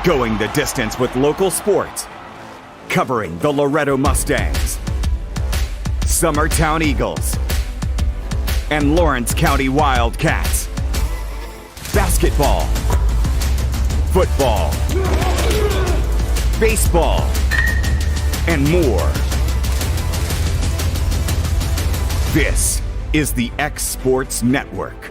Going the distance with local sports. Covering the Loretto Mustangs, Summertown Eagles, and Lawrence County Wildcats. Basketball, football, baseball, and more. This is the X Sports Network.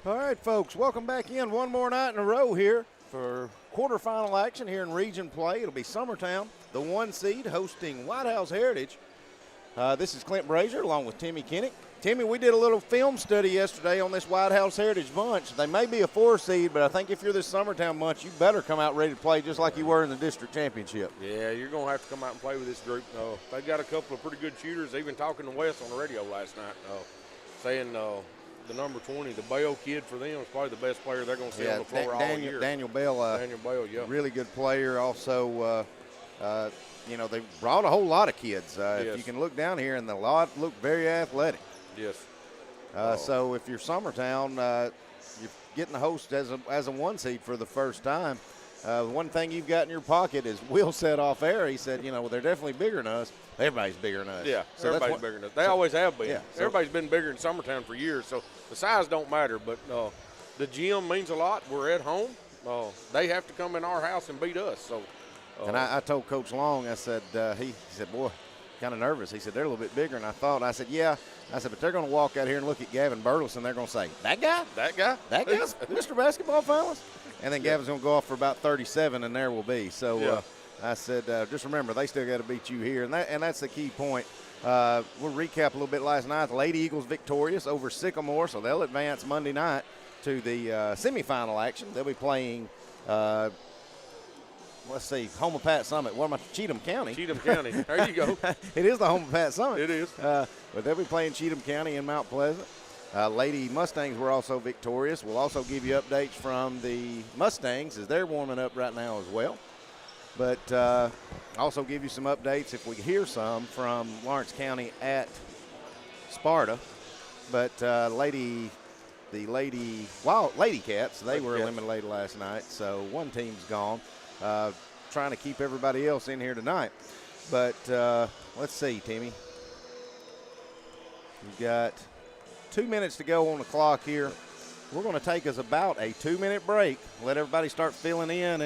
All right, folks, welcome back in one more night in a row here for quarterfinal action here in region play. It'll be Summertown, the 1 seed, hosting White House Heritage. This is Clint Brazier along with Timmy Kinnick. Timmy, we did a little film study yesterday on this White House Heritage bunch. They may be a 4 seed, but I think if you're this Summertown bunch, you better come out ready to play just like you were in the district championship. Yeah, you're going to have to come out and play with this group. They got a couple of pretty good shooters, even talking to Wes on the radio last night, saying the number 20, the Bell kid for them is probably the best player they're going to see on the floor all year. Daniel Bell, yeah. Really good player. Also, they brought a whole lot of kids. Yes. If you can look down here, and the lot look very athletic. Yes. So if you're Summertown, you're getting the host as a 1 seed for the first time. One thing you've got in your pocket is Will said off air, he said, they're definitely bigger than us. Everybody's bigger than us. Yeah, so everybody's bigger than us. They always have been. Yeah, everybody's been bigger in Summertown for years, so the size don't matter. But the gym means a lot. We're at home. They have to come in our house and beat us. So, and I told Coach Long, I said, he said, boy, kind of nervous. He said, they're a little bit bigger than I thought. I said, yeah. I said, but they're going to walk out here and look at Gavin Burleson. They're going to say, that guy? That guy? That guy? Mr. Basketball Finalist? And then Gavin's going to go off for about 37, and there will be. So I said, just remember, they still got to beat you here. And that's the key point. We'll recap a little bit last night. The Lady Eagles victorious over Sycamore, so they'll advance Monday night to the semifinal action. They'll be playing home of Pat Summit. What am I? Cheatham County. Cheatham County. There you go. It is the home of Pat Summit. It is. But they'll be playing Cheatham County in Mount Pleasant. Lady Mustangs were also victorious. We'll also give you updates from the Mustangs as they're warming up right now as well. But also give you some updates if we hear some from Lawrence County at Sparta. But Lady Cats, they were eliminated last night, so one team's gone. Trying to keep everybody else in here tonight. But let's see, Timmy. We've got 2 minutes to go on the clock here. We're going to take us about a 2-minute break. Let everybody start filling in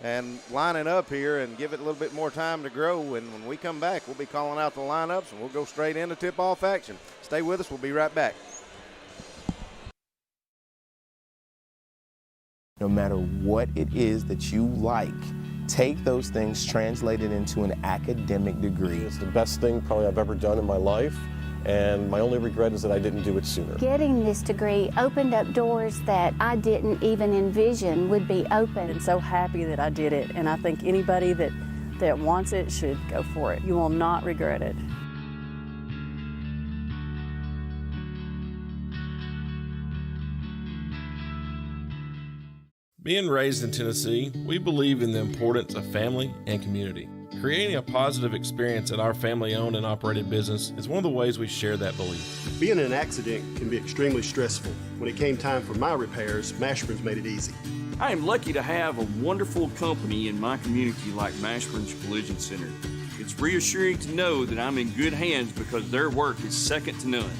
and lining up here and give it a little bit more time to grow. And when we come back, we'll be calling out the lineups, and we'll go straight into tip-off action. Stay with us. We'll be right back. No matter what it is that you like, take those things, translate it into an academic degree. It's the best thing probably I've ever done in my life, and my only regret is that I didn't do it sooner. Getting this degree opened up doors that I didn't even envision would be open. I'm so happy that I did it, and I think anybody that wants it should go for it. You will not regret it. Being raised in Tennessee, we believe in the importance of family and community. Creating a positive experience at our family-owned and operated business is one of the ways we share that belief. Being in an accident can be extremely stressful. When it came time for my repairs, Mashburn's made it easy. I am lucky to have a wonderful company in my community like Mashburn's Collision Center. It's reassuring to know that I'm in good hands because their work is second to none.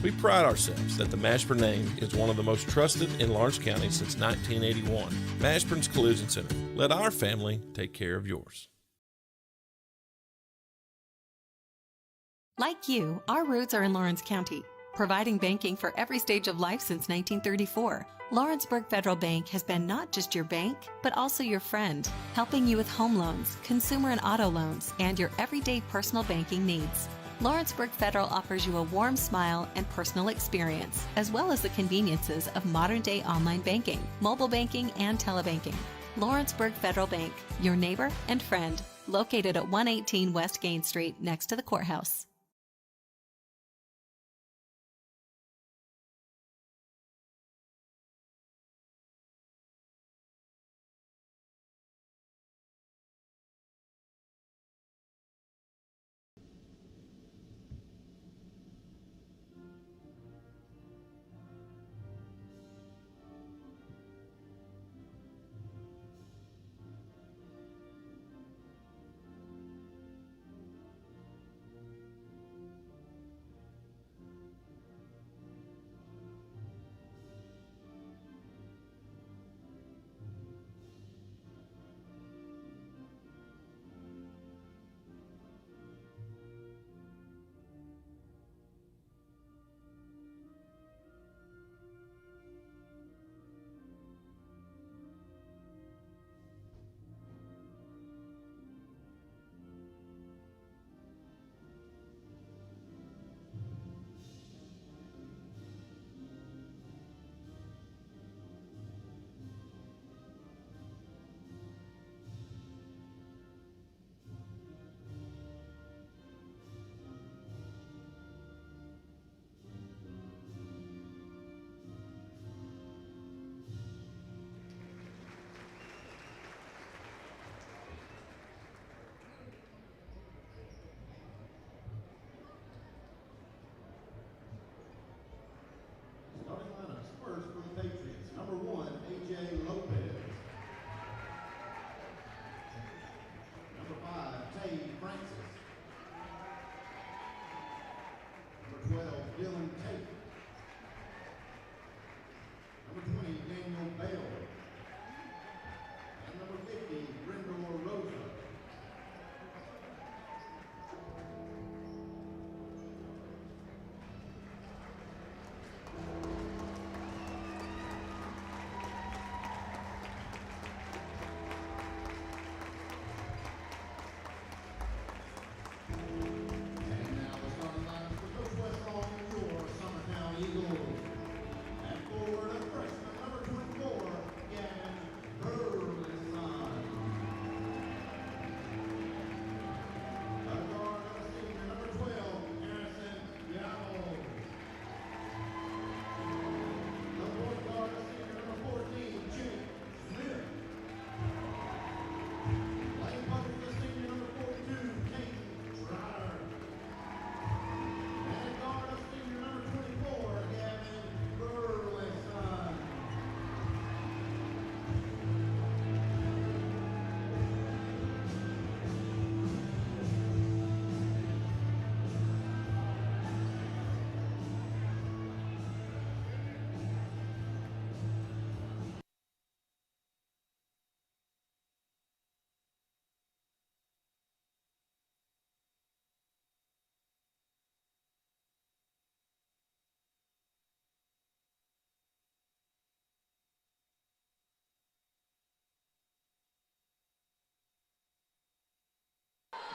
We pride ourselves that the Mashburn name is one of the most trusted in Lawrence County since 1981. Mashburn's Collision Center. Let our family take care of yours. Like you, our roots are in Lawrence County, providing banking for every stage of life since 1934. Lawrenceburg Federal Bank has been not just your bank, but also your friend, helping you with home loans, consumer and auto loans, and your everyday personal banking needs. Lawrenceburg Federal offers you a warm smile and personal experience, as well as the conveniences of modern-day online banking, mobile banking, and telebanking. Lawrenceburg Federal Bank, your neighbor and friend, located at 118 West Gain Street next to the courthouse.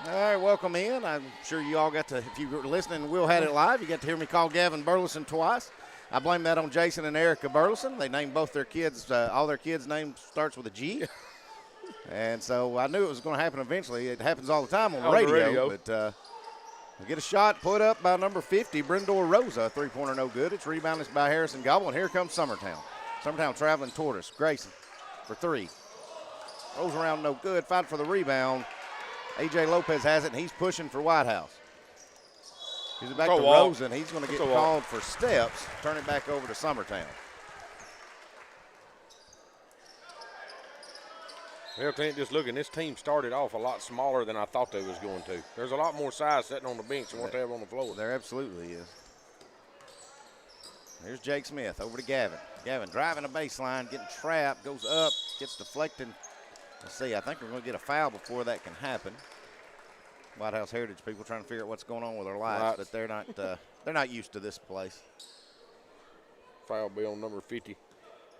All right, welcome in. I'm sure you all got to, if you were listening, Will had it live, you got to hear me call Gavin Burleson twice. I blame that on Jason and Erica Burleson. They named both their kids, all their kids' names starts with a G. And so I knew it was going to happen eventually. It happens all the time on the radio. But we get a shot put up by number 50, Brindor Rosa. Three-pointer no good. It's rebounded by Harrison Gobble, and here comes Summertown. Summertown traveling toward us. Grayson for three. Rolls around no good. Fight for the rebound. A.J. Lopez has it, and he's pushing for White House. Gives it back to Rosa, and he's going to get called for steps. Turn it back over to Summertown. Well, Clint, just looking, this team started off a lot smaller than I thought they was going to. There's a lot more size sitting on the bench than what they have on the floor. There absolutely is. Here's Jake Smith over to Gavin. Gavin driving a baseline, getting trapped, goes up, gets deflected. Let's see, I think we're going to get a foul before that can happen. White House Heritage people trying to figure out what's going on with their lives, but they're not used to this place. Foul be on number 50.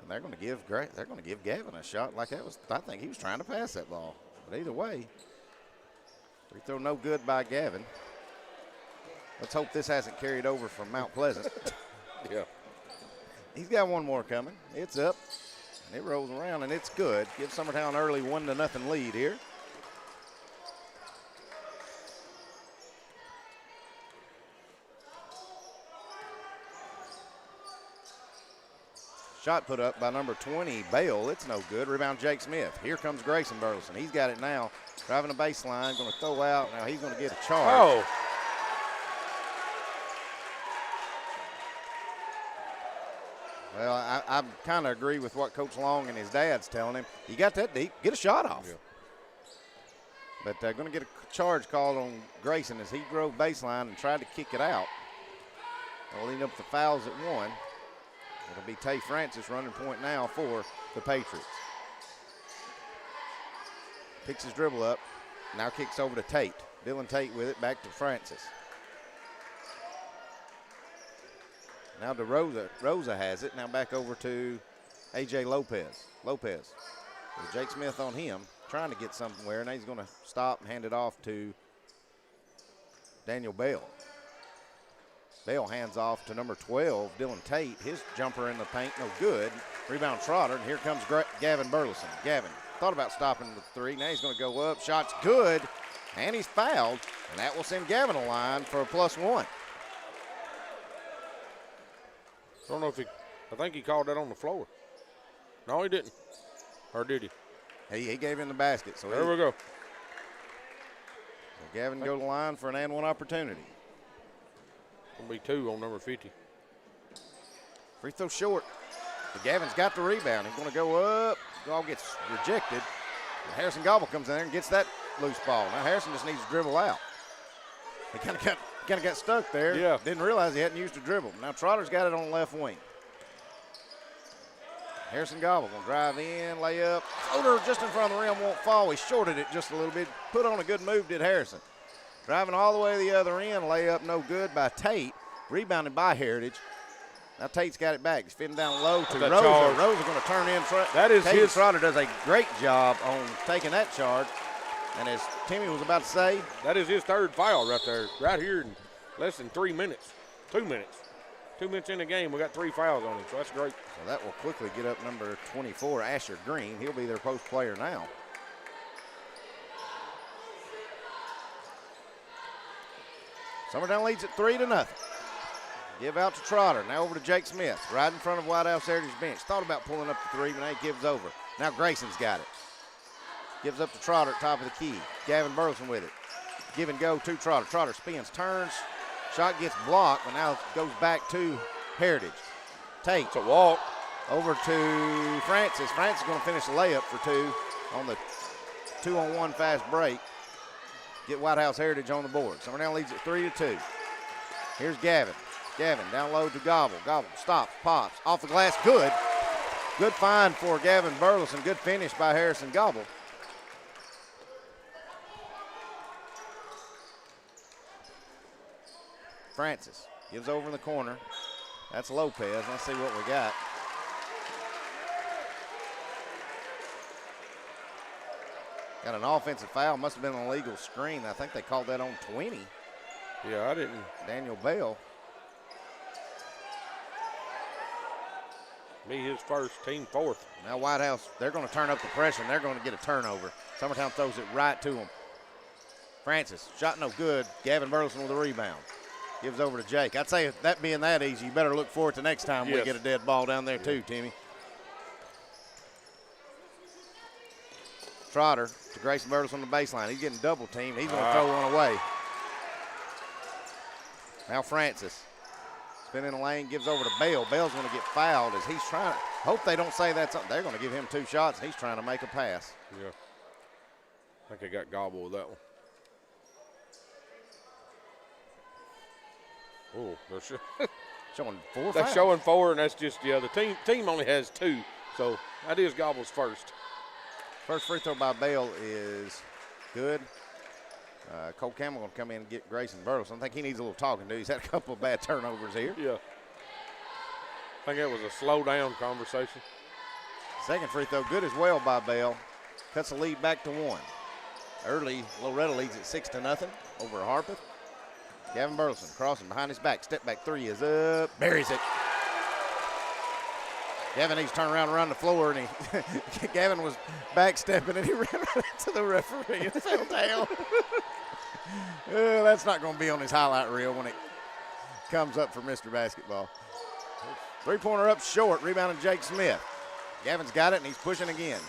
And they're going to give Gavin a shot like that was. I think he was trying to pass that ball. But either way, free throw no good by Gavin. Let's hope this hasn't carried over from Mount Pleasant. Yeah. He's got one more coming. It's up. And it rolls around, and it's good. Gives Summertown an early 1-0 lead here. Shot put up by number 20, Bale. It's no good. Rebound, Jake Smith. Here comes Grayson Burleson. He's got it now. Driving the baseline, going to throw out. Now he's going to get a charge. Oh. Well, I kind of agree with what Coach Long and his dad's telling him. You got that deep, get a shot off. Yeah. But they're going to get a charge called on Grayson as he drove baseline and tried to kick it out. They'll end up the fouls at one. It'll be Tay Francis running point now for the Patriots. Picks his dribble up, now kicks over to Tate. Dylan Tate with it, back to Francis. Now to Rosa. Rosa has it. Now back over to A.J. Lopez. Lopez with Jake Smith on him, trying to get somewhere. Now he's going to stop and hand it off to Daniel Bale. Bale hands off to number 12, Dylan Tate. His jumper in the paint, no good. Rebound Trotter, and here comes Gavin Burleson. Gavin thought about stopping the three. Now he's going to go up. Shot's good, and he's fouled, and that will send Gavin a line for a +1. I don't know if I think he called that on the floor. No, he didn't. Or did he? He gave in the basket. So there we go. So Gavin go to the line for an and one opportunity. Going to be 2 on number 50. Free throw short. But Gavin's got the rebound. He's going to go up. Ball gets rejected. And Harrison Gobble comes in there and gets that loose ball. Now Harrison just needs to dribble out. He kind of got stuck there. Yeah. Didn't realize he hadn't used a dribble. Now Trotter's got it on the left wing. Harrison Gobble going to drive in, lay up. Floater just in front of the rim, won't fall. He shorted it just a little bit. Put on a good move, did Harrison. Driving all the way to the other end, lay up no good by Tate. Rebounded by Heritage. Now Tate's got it back. He's fitting down low to Rosa. Charge. Rosa going to turn in. That is his. Trotter does a great job on taking that charge. And as Timmy was about to say, that is his third foul right there, right here in less than 3 minutes. 2 minutes. 2 minutes in the game, we got 3 fouls on him, so that's great. So that will quickly get up number 24, Asher Green. He'll be their post player now. Summertown leads at 3-0. Give out to Trotter. Now over to Jake Smith, right in front of White House Heritage bench. Thought about pulling up the three, but now he gives over. Now Grayson's got it. Gives up to Trotter at top of the key. Gavin Burleson with it. Give and go to Trotter. Trotter spins, turns. Shot gets blocked, but now goes back to Heritage. Tate. It's a walk. Over to Francis. Francis is going to finish the layup for 2 on the 2-on-1 fast break. Get White House Heritage on the board. Summertown leads at 3-2. Here's Gavin. Gavin down low to Gobble. Gobble stops, pops, off the glass, good. Good find for Gavin Burleson. Good finish by Harrison Gobble. Francis gives over in the corner. That's Lopez. Let's see what we got. Got an offensive foul. Must have been an illegal screen. I think they called that on 20. Yeah, I didn't. Daniel Bell. Me his first, team fourth. Now White House, they're going to turn up the pressure, and they're going to get a turnover. Summertown throws it right to them. Francis, shot no good. Gavin Burleson with a rebound. Gives over to Jake. I'd say that being that easy, you better look forward to next time we get a dead ball down there too, Timmy. Trotter to Grayson Burleson on the baseline. He's getting double teamed. He's going to throw one away. Now Francis. Spin in the lane, gives over to Bell. Bell's going to get fouled as he's trying to. Hope they don't say that's. They're going to give him 2 shots, and he's trying to make a pass. Yeah. I think I got gobbled with that one. Oh, they're showing 4 They're fouls. showing 4, and that's just, the team only has 2. So that is Gobbles first. First free throw by Bell is good. Cole Campbell going to come in and get Grayson Burleson. I think he needs a little talking to. He's had a couple of bad turnovers here. Yeah. I think that was a slow down conversation. Second free throw good as well by Bell. Cuts the lead back to 1. Early, Loretta leads it 6-0 over Harpeth. Gavin Burleson crossing behind his back. Step back 3 is up. Buries it. Gavin needs to turn around and run the floor, and Gavin was backstepping, and he ran right into the referee and fell down. That's not going to be on his highlight reel when it comes up for Mr. Basketball. Three-pointer up short, rebounding Jake Smith. Gavin's got it, and he's pushing again.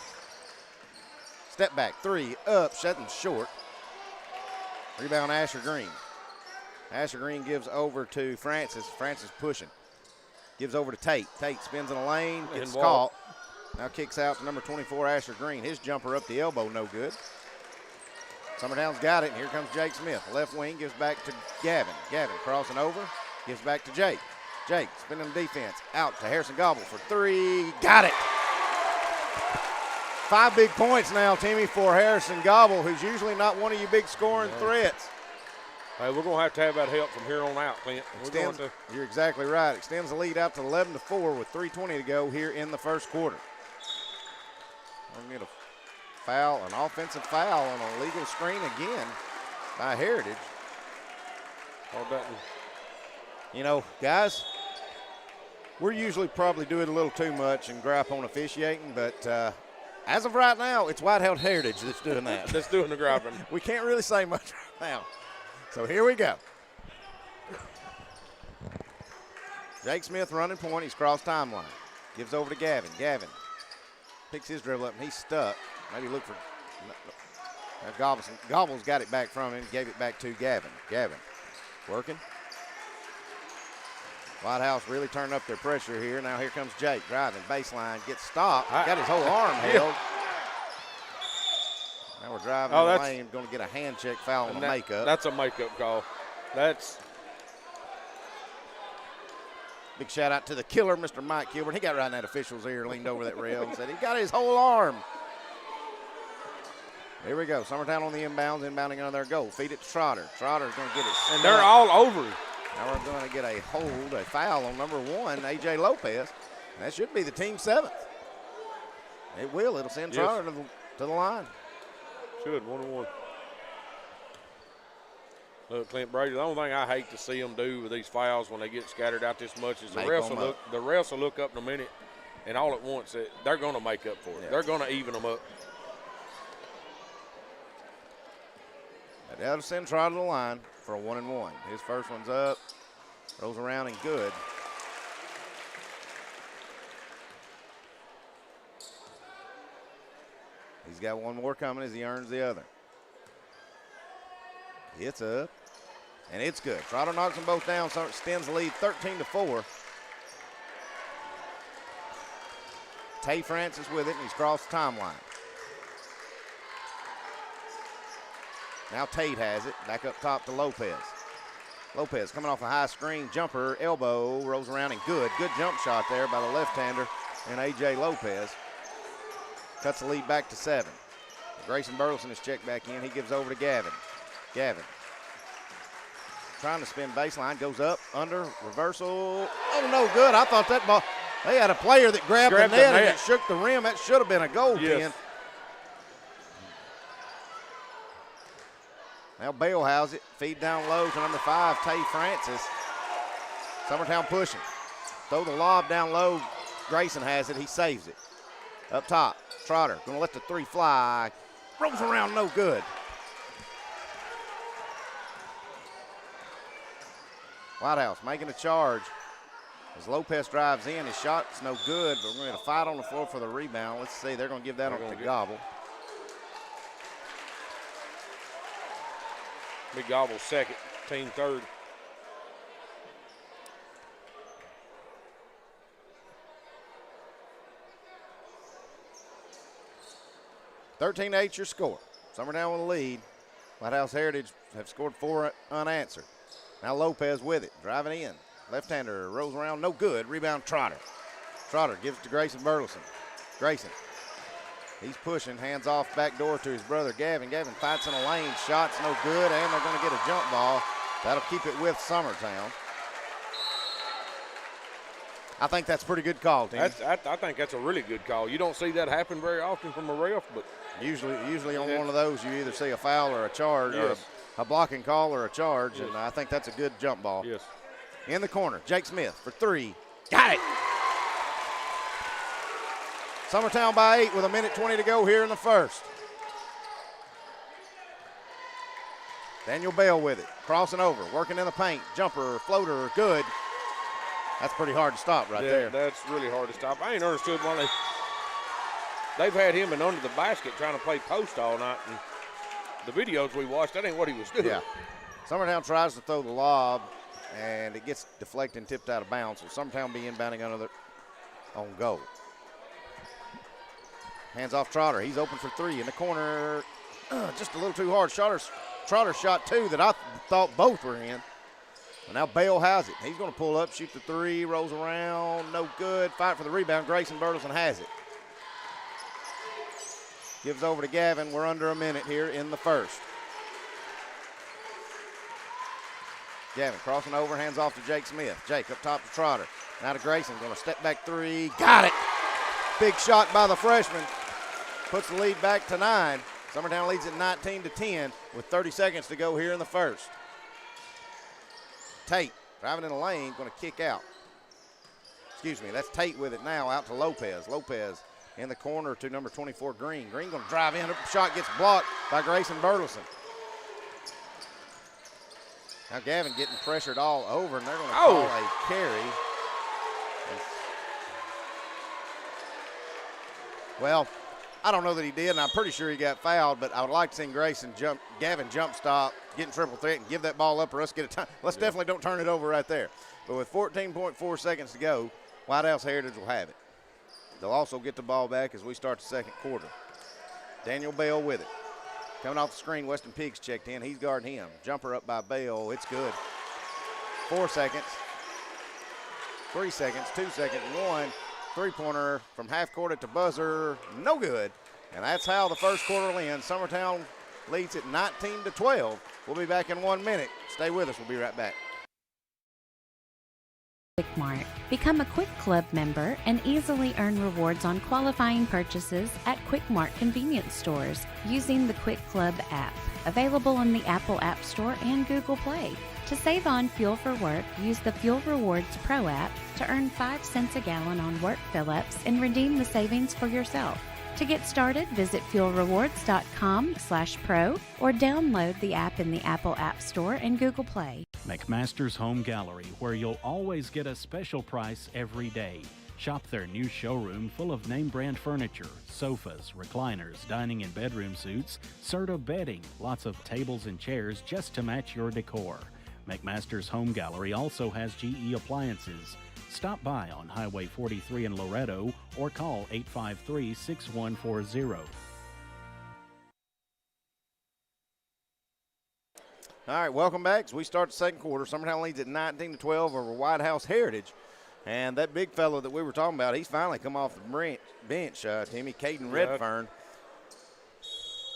Step back 3 up, shutting short. Rebound Asher Green. Asher Green gives over to Francis. Francis pushing. Gives over to Tate. Tate spins in the lane, gets caught. Now kicks out to number 24, Asher Green. His jumper up the elbow, no good. Summertown's got it, and here comes Jake Smith. Left wing gives back to Gavin. Gavin crossing over, gives back to Jake. Jake spinning the defense. Out to Harrison Gobble for 3. Got it. 5 big points now, Timmy, for Harrison Gobble, who's usually not one of your big scoring threats. Hey, we're going to have that help from here on out, Clint. You're exactly right. Extends the lead out to 11-4 with 3:20 to go here in the first quarter. We're going to get a foul, an offensive foul on a legal screen again by Heritage. You know, guys, we're usually probably doing a little too much and gripe on officiating, but as of right now, it's Whitehouse Heritage that's doing that. That's doing the griping. We can't really say much right now. So here we go. Jake Smith running point. He's crossed timeline. Gives over to Gavin. Gavin picks his dribble up, and he's stuck. Maybe look for Gobbles got it back from him. Gave it back to Gavin. Gavin working. Whitehouse really turned up their pressure here. Now here comes Jake driving. Baseline. Gets stopped. Got his whole arm held. Now we're driving the lane, going to get a hand check foul on the makeup. That's a makeup call. That's big shout out to the killer, Mr. Mike Gilbert. He got right in that official's ear, leaned over that rail and said he got his whole arm. Here we go. Summertown on the inbounds, inbounding on their goal. Feed it to Trotter. Trotter's going to get it. And they're all over him. Now we're going to get a hold, a foul on number 1, A.J. Lopez. That should be the team 7th. It will. It'll send Trotter to the line. Should, 1-1. Look, Clint Brady, the only thing I hate to see them do with these fouls when they get scattered out this much is the refs will look up in a minute, and all at once they're going to make up for it. Yeah. They're going to even them up. That'll send Trotter to the line for a 1-1. His first one's up, rolls around and good. He's got one more coming as he earns the other. It's up, and it's good. Trotter knocks them both down, so it extends the lead 13-4. Tay Francis with it, and he's crossed the timeline. Now Tate has it, back up top to Lopez. Lopez coming off a high screen, jumper, elbow, rolls around, and good. Good jump shot there by the left-hander and A.J. Lopez. Cuts the lead back to 7. Grayson Burleson is checked back in. He gives over to Gavin. Gavin trying to spin baseline, goes up, under, reversal. Oh, no good. I thought that ball, they had a player that grabbed the net and it shook the rim. That should have been a goal, Ken. Now Bale has it. Feed down low to number 5, Tay Francis. Summertown pushing. Throw the lob down low. Grayson has it. He saves it. Up top, Trotter going to let the 3 fly. Rolls around, no good. White House making a charge. As Lopez drives in, his shot's no good, but we're going to fight on the floor for the rebound. Let's see, they're going to give that up to Gobble. Big Gobble second, team third. (13-8) your score. Summertown with the lead. White House Heritage have scored 4 unanswered. Now Lopez with it, driving in. Left-hander rolls around, no good. Rebound Trotter. Trotter gives it to Grayson Burleson. Grayson, he's pushing, hands off back door to his brother Gavin. Gavin fights in a lane, shots no good, and they're going to get a jump ball. That'll keep it with Summertown. I think that's a pretty good call, Tim. I think that's a really good call. You don't see that happen very often from a ref, but usually on one of those you either see a foul or a charge, yes, or a blocking call or a charge, yes, and I think that's a good jump ball. Yes. In the corner, Jake Smith for 3. Got it! Summertown by 8 with 1:20 to go here in the first. Daniel Bale with it, crossing over, working in the paint. Jumper, floater, good. That's pretty hard to stop right there. That's really hard to stop. I ain't understood why they've had him in under the basket trying to play post all night. And the videos we watched, that ain't what he was doing. Yeah. Summertown tries to throw the lob, and it gets deflected and tipped out of bounds. So Summertown be inbounding on goal. Hands off Trotter. He's open for 3 in the corner. Just a little too hard. Trotter shot 2 that I thought both were in. And now Bale has it. He's going to pull up, shoot the 3, rolls around, no good. Fight for the rebound. Grayson Burleson has it. Gives over to Gavin. We're under a minute here in the first. Gavin crossing over, hands off to Jake Smith. Jake up top to Trotter. Now to Grayson, going to step back 3. Got it! Big shot by the freshman. Puts the lead back to 9. Summertown leads at 19-10 with 30 seconds to go here in the first. Tate driving in the lane, going to kick out. Excuse me, that's Tate with it now, out to Lopez. Lopez in the corner to number 24, Green. Green going to drive in. Shot gets blocked by Grayson Burleson. Now Gavin getting pressured all over, and they're going to call a carry. Well, I don't know that he did, and I'm pretty sure he got fouled, but I would like to see Gavin jump stop, get in triple threat, and give that ball up, or us get a time. Let's definitely don't turn it over right there. But with 14.4 seconds to go, White House Heritage will have it. They'll also get the ball back as we start the second quarter. Daniel Bale with it. Coming off the screen, Weston Piggs checked in. He's guarding him. Jumper up by Bale. It's good. 4 seconds. 3 seconds. 2 seconds. 1. Three-pointer from half court at the buzzer. No good. And that's how the first quarter will end. Summertown leads at 19-12. We'll be back in 1 minute. Stay with us. We'll be right back. Quick Mart. Become a Quick Club member and easily earn rewards on qualifying purchases at Quick Mart convenience stores using the Quick Club app. Available on the Apple App Store and Google Play. To save on fuel for work, use the Fuel Rewards Pro app to earn 5 cents a gallon on work fill-ups and redeem the savings for yourself. To get started, visit fuelrewards.com/pro or download the app in the Apple App Store and Google Play. McMaster's Home Gallery, where you'll always get a special price every day. Shop their new showroom full of name-brand furniture, sofas, recliners, dining and bedroom suites, Serta bedding, lots of tables and chairs just to match your decor. McMaster's Home Gallery also has GE appliances. Stop by on Highway 43 in Loretto or call 853-6140. All right, welcome back. As we start the second quarter, Summertown leads at 19-12 over White House Heritage. And that big fellow that we were talking about, he's finally come off the bench, Timmy, Caden Redfern.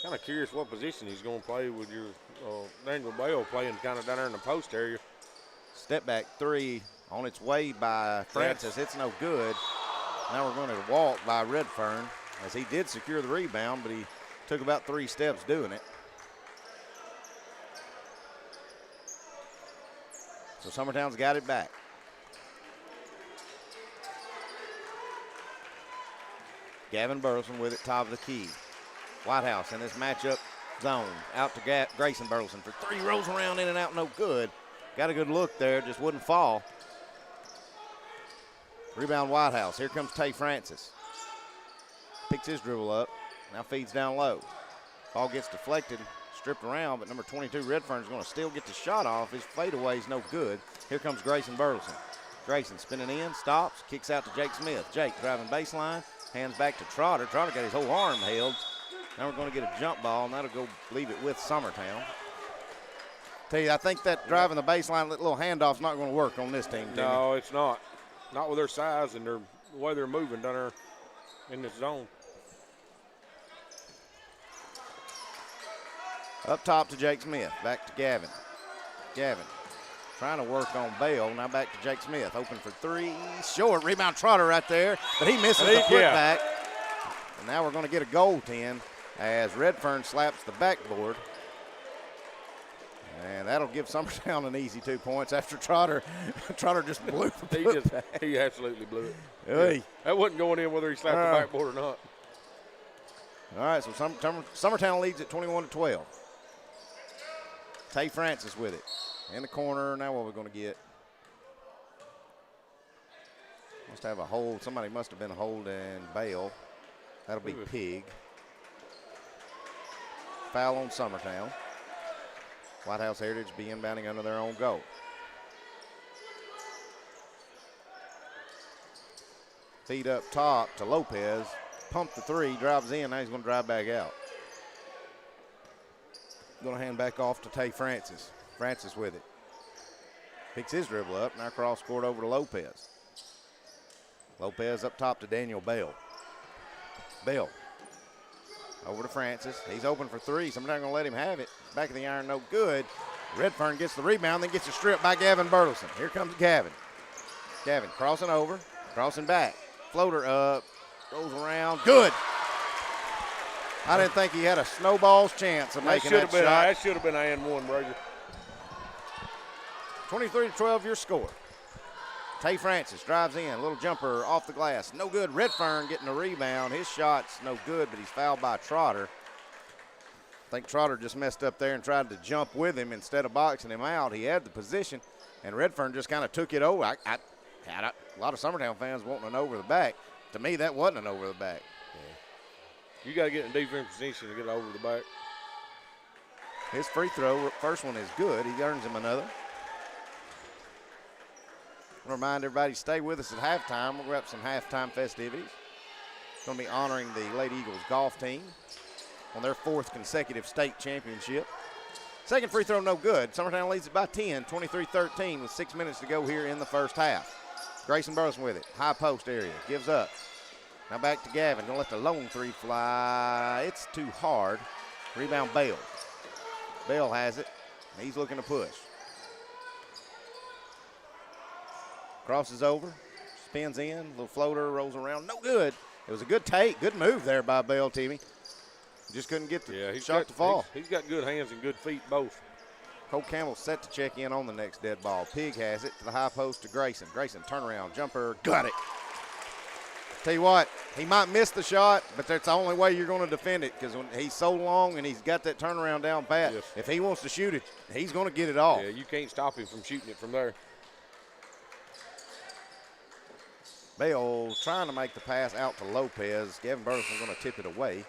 Kind of curious what position he's going to play with your Daniel Bale playing kind of down there in the post area. Step back 3 on its way by Francis. It's no good. Now we're going to walk by Redfern, as he did secure the rebound, but he took about 3 steps doing it. So Summertown's got it back. Gavin Burleson with it, top of the key. Whitehouse in this matchup zone. Out to Grayson Burleson for three. Rolls around, in and out, no good. Got a good look there, just wouldn't fall. Rebound Whitehouse. Here comes Tay Francis. Picks his dribble up. Now feeds down low. Ball gets deflected, stripped around, but number 22, Redfern's going to still get the shot off. His fadeaway is no good. Here comes Grayson Burleson. Grayson spinning in, stops, kicks out to Jake Smith. Jake driving baseline, hands back to Trotter. Trotter got his whole arm held. Now we're going to get a jump ball, and that'll go leave it with Summertown. Tell you, I think that driving the baseline, little handoff's not going to work on this team, Timmy. No, it's not. Not with their size and the way they're moving down there in this zone. Up top to Jake Smith. Back to Gavin. Gavin trying to work on Bale. Now back to Jake Smith. Open for three. Short. Rebound Trotter right there. But he misses the putback. And now we're going to get a goaltend as Redfern slaps the backboard. And that'll give Summertown an easy 2 points after Trotter just blew the putback. He absolutely blew it. Hey. Yeah. That wasn't going in whether he slapped the backboard or not. All right, so Summertown leads at 21-12. Tay Francis with it. In the corner. Now what are we going to get? Must have a hold. Somebody must have been holding Bale. That'll be Pig. Foul on Summertown. Whitehouse Heritage be inbounding under their own goal. Feed up top to Lopez. Pump the three, drives in. Now he's going to drive back out. Going to hand back off to Tay Francis. Francis with it. Picks his dribble up. Now cross court over to Lopez. Lopez up top to Daniel Bell. Bell over to Francis. He's open for three. Somebody's going to let him have it. Back of the iron, no good. Redfern gets the rebound, then gets a strip by Gavin Burleson. Here comes Gavin. Gavin crossing over, crossing back. Floater up, goes around. Good. I didn't think he had a snowball's chance of making that shot. That should have been an and one, Roger. 23-12 your score. Tay Francis drives in, a little jumper off the glass. No good. Redfern getting the rebound. His shot's no good, but he's fouled by Trotter. I think Trotter just messed up there and tried to jump with him instead of boxing him out. He had the position, and Redfern just kind of took it over. I had a lot of Summertown fans wanting an over the back. To me, that wasn't an over the back. You got to get in defensive position to get over the back. His free throw, first one is good. He earns him another. I want to remind everybody, stay with us at halftime. We'll wrap some halftime festivities. Going to be honoring the Lady Eagles golf team on their fourth consecutive state championship. Second free throw, no good. Summertown leads it by 10, 23-13 with 6 minutes to go here in the first half. Grayson Burleson with it. High post area. Gives up. Now back to Gavin. Going to let the lone three fly. It's too hard. Rebound Bale. Bale has it. He's looking to push. Crosses over. Spins in. Little floater. Rolls around. No good. It was a good take. Good move there by Bale, Timmy. Just couldn't get the shot to fall. He's got good hands and good feet both. Cole Campbell set to check in on the next dead ball. Pig has it to the high post to Grayson. Grayson turnaround jumper. Got it. Tell you what, he might miss the shot, but that's the only way you're going to defend it because when he's so long and he's got that turnaround down pat, if he wants to shoot it, he's going to get it off. Yeah, you can't stop him from shooting it from there. Bale trying to make the pass out to Lopez. Gavin Burleson going to tip it away.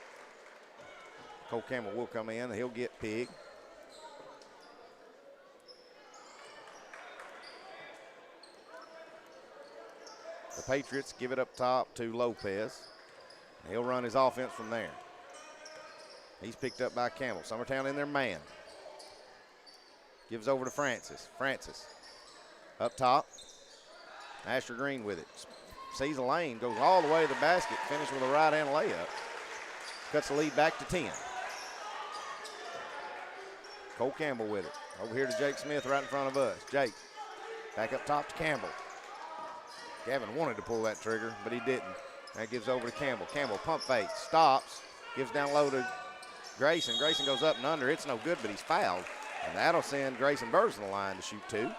Cole Campbell will come in. He'll get Pig. The Patriots give it up top to Lopez. He'll run his offense from there. He's picked up by Campbell. Summertown in their man. Gives over to Francis. Francis up top. Asher Green with it. Sees a lane, goes all the way to the basket, finished with a right-hand layup. Cuts the lead back to 10. Cole Campbell with it. Over here to Jake Smith right in front of us. Jake back up top to Campbell. Gavin wanted to pull that trigger, but he didn't. That gives over to Campbell. Campbell pump fake, stops, gives down low to Grayson. Grayson goes up and under. It's no good, but he's fouled. And that'll send Grayson Burrs on the line to shoot two.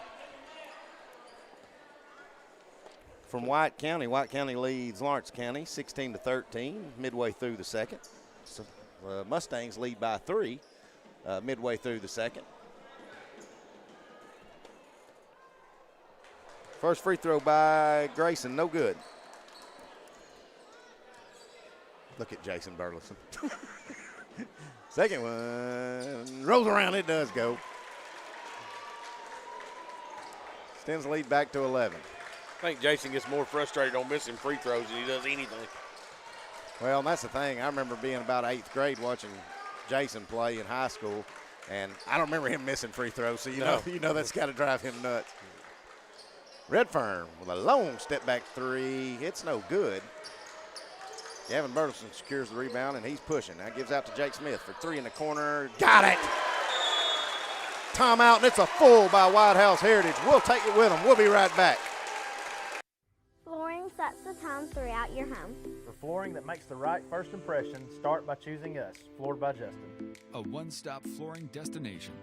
from White County. White County leads Lawrence County 16-13 midway through the second. So, Mustangs lead by 3 midway through the second. First free throw by Grayson, no good. Look at Jason Burleson. Second one rolls around, it does go. Extends the lead back to 11. I think Jason gets more frustrated on missing free throws than he does anything. Well, and that's the thing. I remember being about 8th grade watching Jason play in high school, and I don't remember him missing free throws, so you know that's got to drive him nuts. Redfern with a long step back 3. It's no good. Gavin Burleson secures the rebound, and he's pushing. Now gives out to Jake Smith for 3 in the corner. Got it! Timeout, and it's a full by White House Heritage. We'll take it with them. We'll be right back. Flooring sets the tone throughout your home. For flooring that makes the right first impression, start by choosing us, Floored by Justin. A one-stop flooring destination.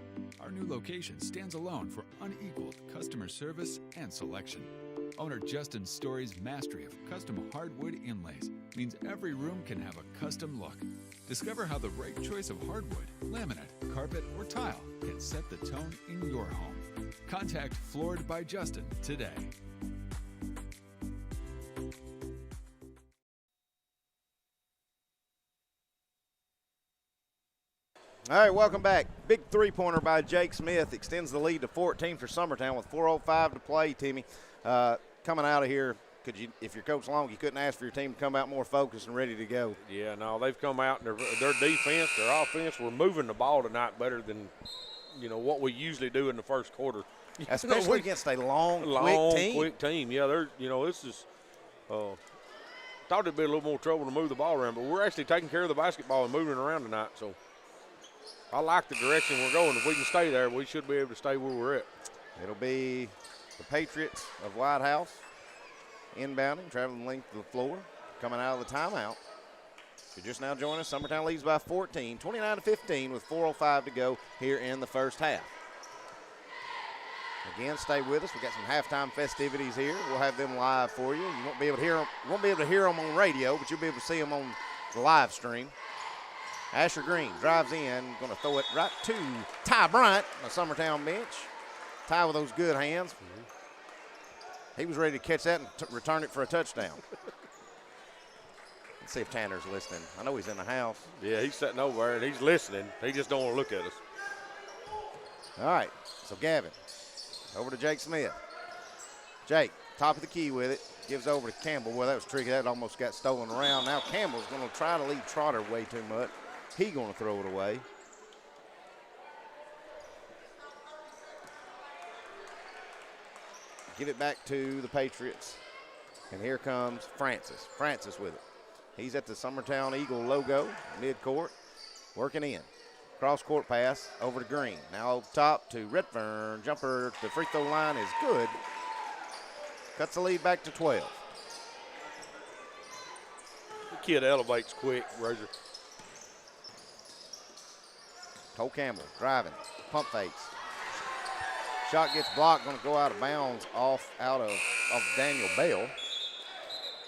Our new location stands alone for unequaled customer service and selection. Owner Justin Story's mastery of custom hardwood inlays means every room can have a custom look. Discover how the right choice of hardwood, laminate, carpet, or tile can set the tone in your home. Contact Floored by Justin today. All right, welcome back. Big three-pointer by Jake Smith extends the lead to 14 for Summertown with 4:05 to play, Timmy. Coming out of here, if you're Coach Long, you couldn't ask for your team to come out more focused and ready to go. Yeah, no, they've come out and their defense, their offense, we're moving the ball tonight better than, what we usually do in the first quarter. Especially against a long, quick team. Yeah, this is thought it'd be a little more trouble to move the ball around, but we're actually taking care of the basketball and moving it around tonight. So I like the direction we're going. If we can stay there, we should be able to stay where we're at. It'll be the Patriots of White House inbounding, traveling the length of the floor, coming out of the timeout. If you're just now joining us, Summertown leads by 14, 29-15 with 4:05 to go here in the first half. Again, stay with us. We got some halftime festivities here. We'll have them live for you. You won't be able to hear them on radio, but you'll be able to see them on the live stream. Asher Green drives in, going to throw it right to Ty Bryant on the Summertown bench. Ty with those good hands. He was ready to catch that and return it for a touchdown. Let's see if Tanner's listening. I know he's in the house. Yeah, he's sitting over there, and he's listening. He just don't want to look at us. All right, so Gavin, over to Jake Smith. Jake, top of the key with it. Gives over to Campbell. Well, that was tricky. That almost got stolen around. Now Campbell's going to try to lead Trotter way too much. He's going to throw it away. Give it back to the Patriots. And here comes Francis. Francis with it. He's at the Summertown Eagle logo, midcourt, working in. Cross-court pass over to Green. Now up top to Redfern. Jumper to the free throw line is good. Cuts the lead back to 12. The kid elevates quick, Roger. Cole Campbell driving, pump fakes. Shot gets blocked, going to go out of bounds out of Daniel Bell.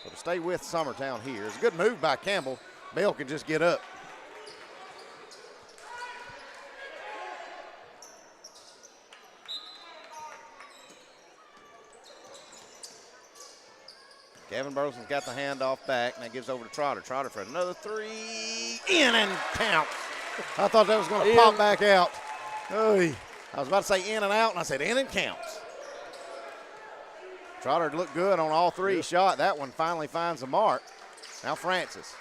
So to stay with Summertown here. It's a good move by Campbell. Bell can just get up. Gavin Burleson's got the handoff back. Now gives over to Trotter. Trotter for another three. In and counts. I thought that was going to pop back out. Oy. I was about to say in and out, and I said in and counts. Trotter looked good on all three. He shot. That one finally finds the mark. Now Francis.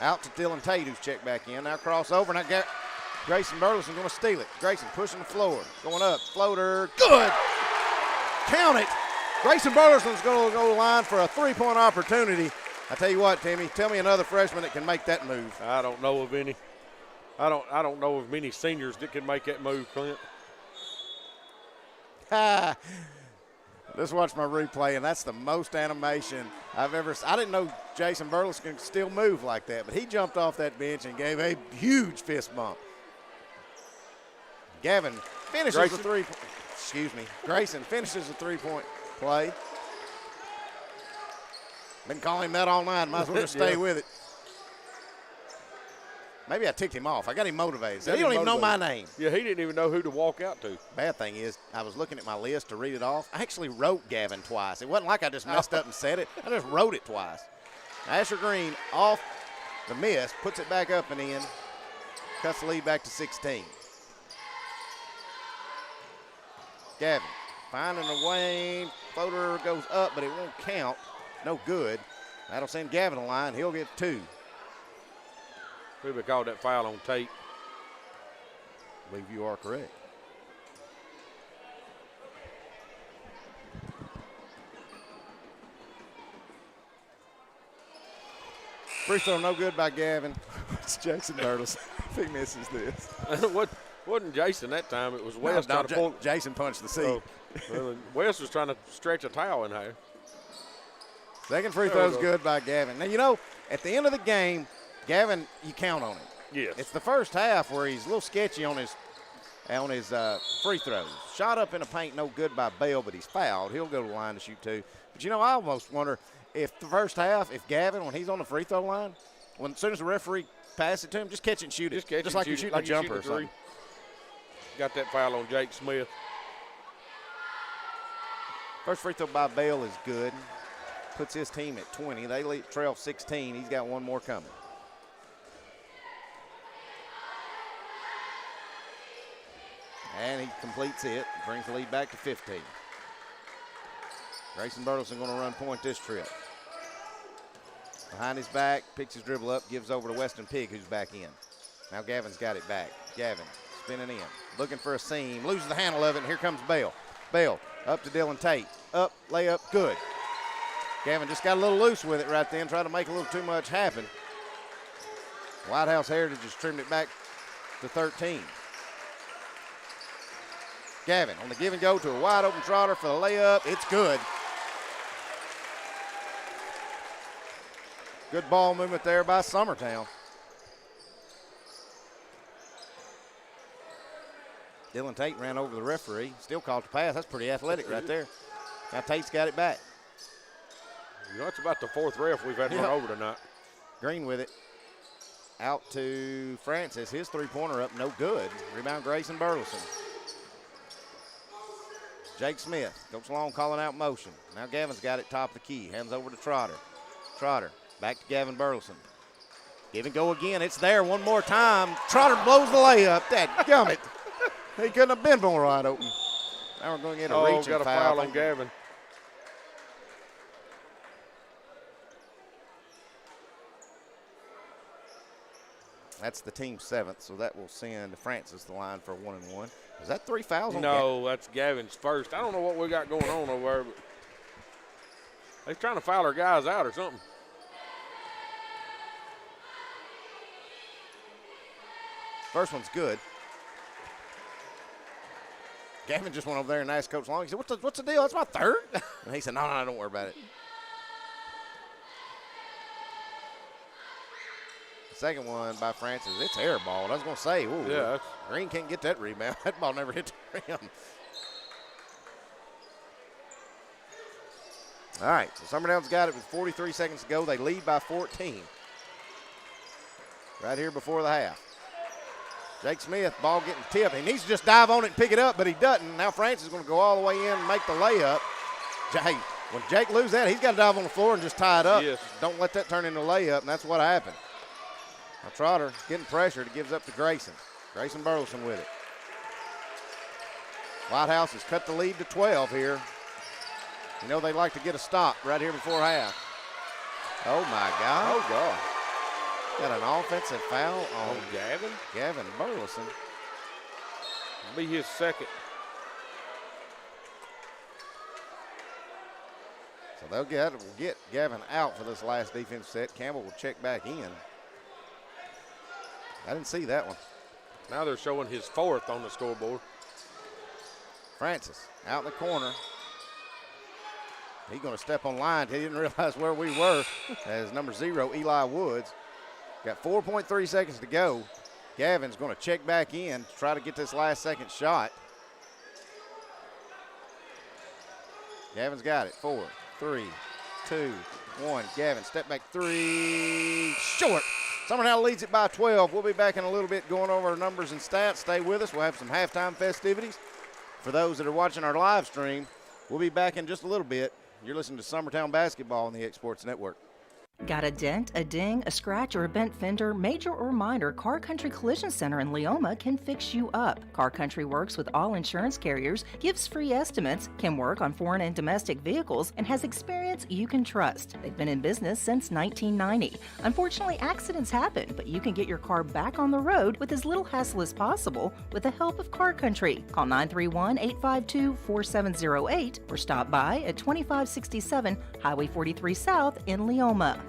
Out to Dylan Tate, who's checked back in. Now crossover. Now Grayson Burleson going to steal it. Grayson pushing the floor. Going up. Floater. Good. Count it. Grayson Burleson's going to go to the line for a three-point opportunity. I tell you what, Timmy, tell me another freshman that can make that move. I don't know of any. I don't know of many seniors that can make that move, Clint. Let's watch my replay, and that's the most animation I've ever seen. I didn't know Jason Burleson can still move like that, but he jumped off that bench and gave a huge fist bump. Gavin finishes the three. Grayson finishes the three-point play. Been calling him that all night. Might as well just stay with it. Maybe I ticked him off. I got him motivated. So he don't even know my name. Yeah, he didn't even know who to walk out to. Bad thing is, I was looking at my list to read it off. I actually wrote Gavin twice. It wasn't like I just messed up and said it. I just wrote it twice. Asher Green off the miss, puts it back up and in, cuts the lead back to 16. Gavin finding a way. Floater goes up, but it won't count. No good. That'll send Gavin a line. He'll get 2. Maybe called that foul on Tate. I believe you are correct. Free throw no good by Gavin. It's Jason Burles. If he misses this. Wasn't Jason that time. It was Wes trying to pull. Jason punched the seat. Well, Wes was trying to stretch a towel in there. Second free throw's good by Gavin. Now, you know, at the end of the game, Gavin, you count on him. Yes. It's the first half where he's a little sketchy on his free throws. Shot up in the paint, no good by Bell, but he's fouled. He'll go to the line to shoot 2. But, you know, I almost wonder if the first half, if Gavin, when he's on the free throw line, as soon as the referee passes it to him, just catch it and shoot it. Just like you're shooting a jumper or something. Got that foul on Jake Smith. First free throw by Bell is good. Puts his team at 20. They trail 16. He's got one more coming. And he completes it. Brings the lead back to 15. Grayson Burleson going to run point this trip. Behind his back, picks his dribble up, gives over to Weston Pigg, who's back in. Now Gavin's got it back. Gavin spinning in, looking for a seam, loses the handle of it, and here comes Bell. Bell up to Dylan Tate. Up, layup, good. Gavin just got a little loose with it right then, tried to make a little too much happen. White House Heritage has trimmed it back to 13. Gavin on the give and go to a wide open Trotter for the layup. It's good. Good ball movement there by Summertown. Dylan Tate ran over the referee. Still called the pass. That's pretty athletic right there. Now Tate's got it back. You know, it's about the 4th ref we've had run over tonight. Green with it. Out to Francis. His three-pointer up, no good. Rebound Grayson Burleson. Jake Smith. Coach Long calling out motion. Now Gavin's got it top of the key. Hands over to Trotter. Trotter back to Gavin Burleson. Give and go again. It's there one more time. Trotter blows the layup. Dadgummit. He couldn't have been more wide open. Now we're going to get a reaching got a foul on Gavin. That's the team 7th, so that will send Francis the line for 1-1. Is that 3 fouls on No, that's Gavin's first. I don't know what we got going on over there, but they're trying to foul our guys out or something. First one's good. Gavin just went over there and asked Coach Long. He said, what's the deal? That's my 3rd? And he said, no, don't worry about it. Second one by Francis. It's airballed. I was going to say, ooh, yeah, Green can't get that rebound. That ball never hit the rim. All right, so Summertown's got it with 43 seconds to go. They lead by 14. Right here before the half. Jake Smith, ball getting tipped. He needs to just dive on it and pick it up, but he doesn't. Now Francis is going to go all the way in and make the layup. Hey, when Jake loses that, he's got to dive on the floor and just tie it up. Yes. Don't let that turn into a layup, and that's what happened. Now Trotter getting pressured. It gives up to Grayson. Grayson Burleson with it. White House has cut the lead to 12 here. You know they like to get a stop right here before half. Oh, my God. Oh, God. Got an offensive foul on Gavin? Gavin Burleson. Be his second. So they'll get Gavin out for this last defense set. Campbell will check back in. I didn't see that one. Now they're showing his 4th on the scoreboard. Francis out in the corner. He's going to step on line. He didn't realize where we were as number 0, Eli Woods. Got 4.3 seconds to go. Gavin's going to check back in to try to get this last second shot. Gavin's got it. 4, 3, 2, One, Gavin, step back three, short. Summertown leads it by 12. We'll be back in a little bit going over our numbers and stats. Stay with us. We'll have some halftime festivities. For those that are watching our live stream, we'll be back in just a little bit. You're listening to Summertown Basketball on the X Sports Network. Got a dent, a ding, a scratch, or a bent fender? Major or minor, Car Country Collision Center in Leoma can fix you up. Car Country works with all insurance carriers, gives free estimates, can work on foreign and domestic vehicles, and has experience you can trust. They've been in business since 1990. Unfortunately, accidents happen, but you can get your car back on the road with as little hassle as possible with the help of Car Country. Call 931-852-4708 or stop by at 2567 Highway 43 South in Leoma.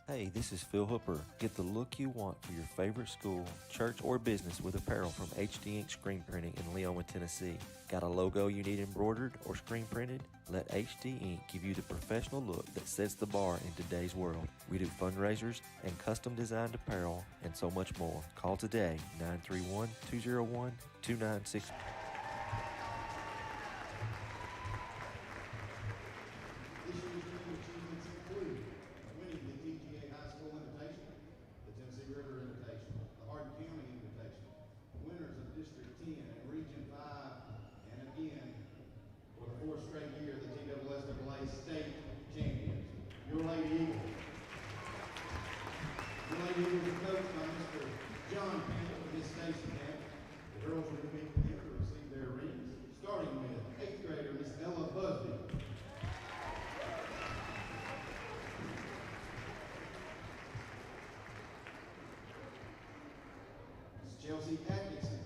Hey, this is Phil Hooper. Get the look you want for your favorite school, church, or business with apparel from HD Ink Screen Printing in Leoma, Tennessee. Got a logo you need embroidered or screen printed? Let HD Ink give you the professional look that sets the bar in today's world. We do fundraisers and custom designed apparel and so much more. Call today, 931-201-296. Chelsea Atkinson.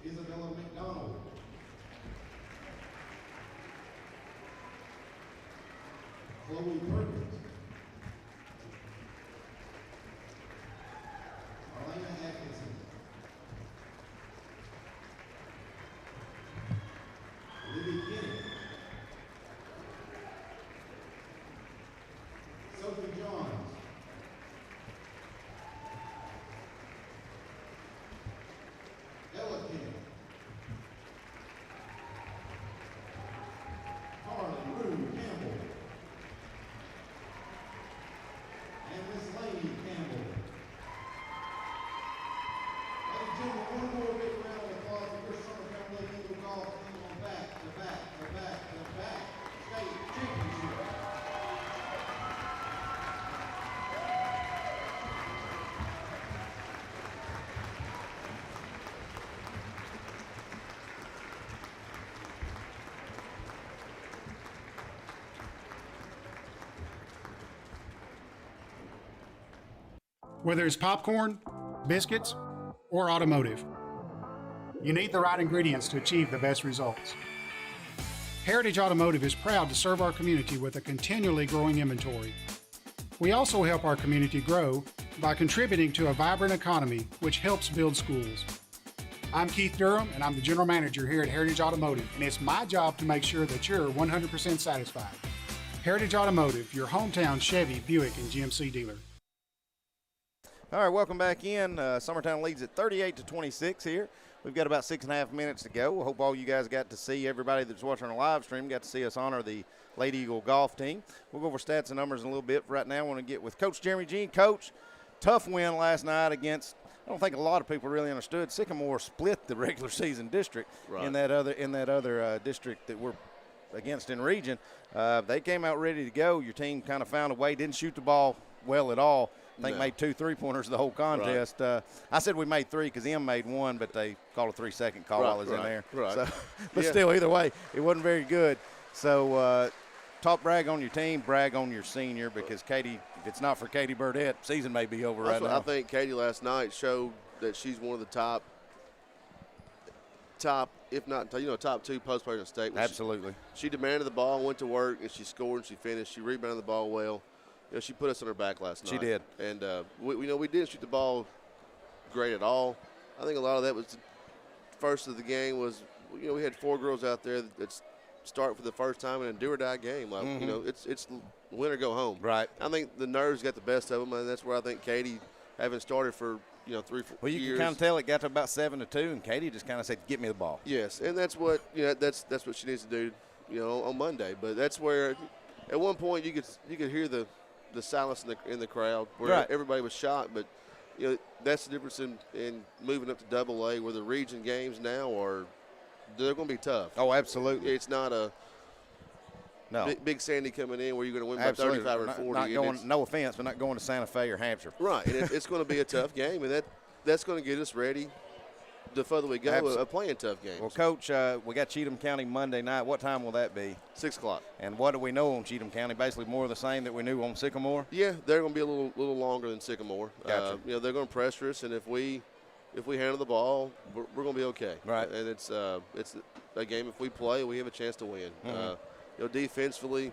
Isabella McDonald. Chloe Perkins. Marlena Atkinson. Libby Kinney. Sophie Johns. Ella King. Carlin Rue Campbell. And Miss Lady Campbell. Ladies and gentlemen, one more big round of applause for your Summertown Lady Eagle golf team on back to back to back to back state championship. Whether it's popcorn, biscuits, or automotive, you need the right ingredients to achieve the best results. Heritage Automotive is proud to serve our community with a continually growing inventory. We also help our community grow by contributing to a vibrant economy, which helps build schools. I'm Keith Durham, and I'm the General Manager here at Heritage Automotive, and it's my job to make sure that you're 100% satisfied. Heritage Automotive, your hometown Chevy, Buick, and GMC dealer. All right, welcome back in. Summertown leads at 38-26 here. We've got about 6.5 minutes to go. I hope all you guys got to see, everybody that's watching our live stream, got to see us honor the Lady Eagle golf team. We'll go over stats and numbers in a little bit. For right now, I want to get with Coach Jeremy Jean. Coach, tough win last night against, I don't think a lot of people really understood. Sycamore split the regular season district in that other district that we're against in region. They came out ready to go. Your team kind of found a way, didn't shoot the ball well at all. I think made 2 3-pointers the whole contest. Right. I said we made 3 because M made 1, but they called a 3-second call while I was in there. Right. So, but still, either way, it wasn't very good. So talk brag on your team, brag on your senior, because Katie, if it's not for Katie Burdett, season may be over right now. I think Katie last night showed that she's one of the top, if not, top 2 post players in the state. Absolutely. She demanded the ball, went to work, and she scored and she finished. She rebounded the ball well. She put us on her back last night. She did. And we didn't shoot the ball great at all. I think a lot of that was the first of the game was, we had 4 girls out there that start for the first time in a do-or-die game. Like, it's win or go home. Right. I think the nerves got the best of them, and that's where I think Katie, having started for 3-4 Well, you years. can kind of tell it got to about 7-2, and Katie just kind of said, "Get me the ball." Yes, and that's what that's what she needs to do, on Monday. But that's where, at one point, you could hear the silence in the crowd where Right. everybody was shocked. But that's the difference in moving up to AA, where the region games now they're going to be tough. Oh, absolutely. It's not a big Sandy coming in where you're going to win by Absolutely. 35 or 40. Not going, no offense, but not going to Santa Fe or Hampshire. Right, and it's going to be a tough game, and that's going to get us ready the further we go of playing tough games. Well, Coach, we got Cheatham County Monday night. What time will that be? 6 o'clock. And what do we know on Cheatham County? Basically more of the same that we knew on Sycamore? Yeah, they're going to be a little longer than Sycamore. Gotcha. They're going to pressure us, and if we handle the ball, we're going to be okay. Right. And it's a game, if we play, we have a chance to win. Mm-hmm. Defensively,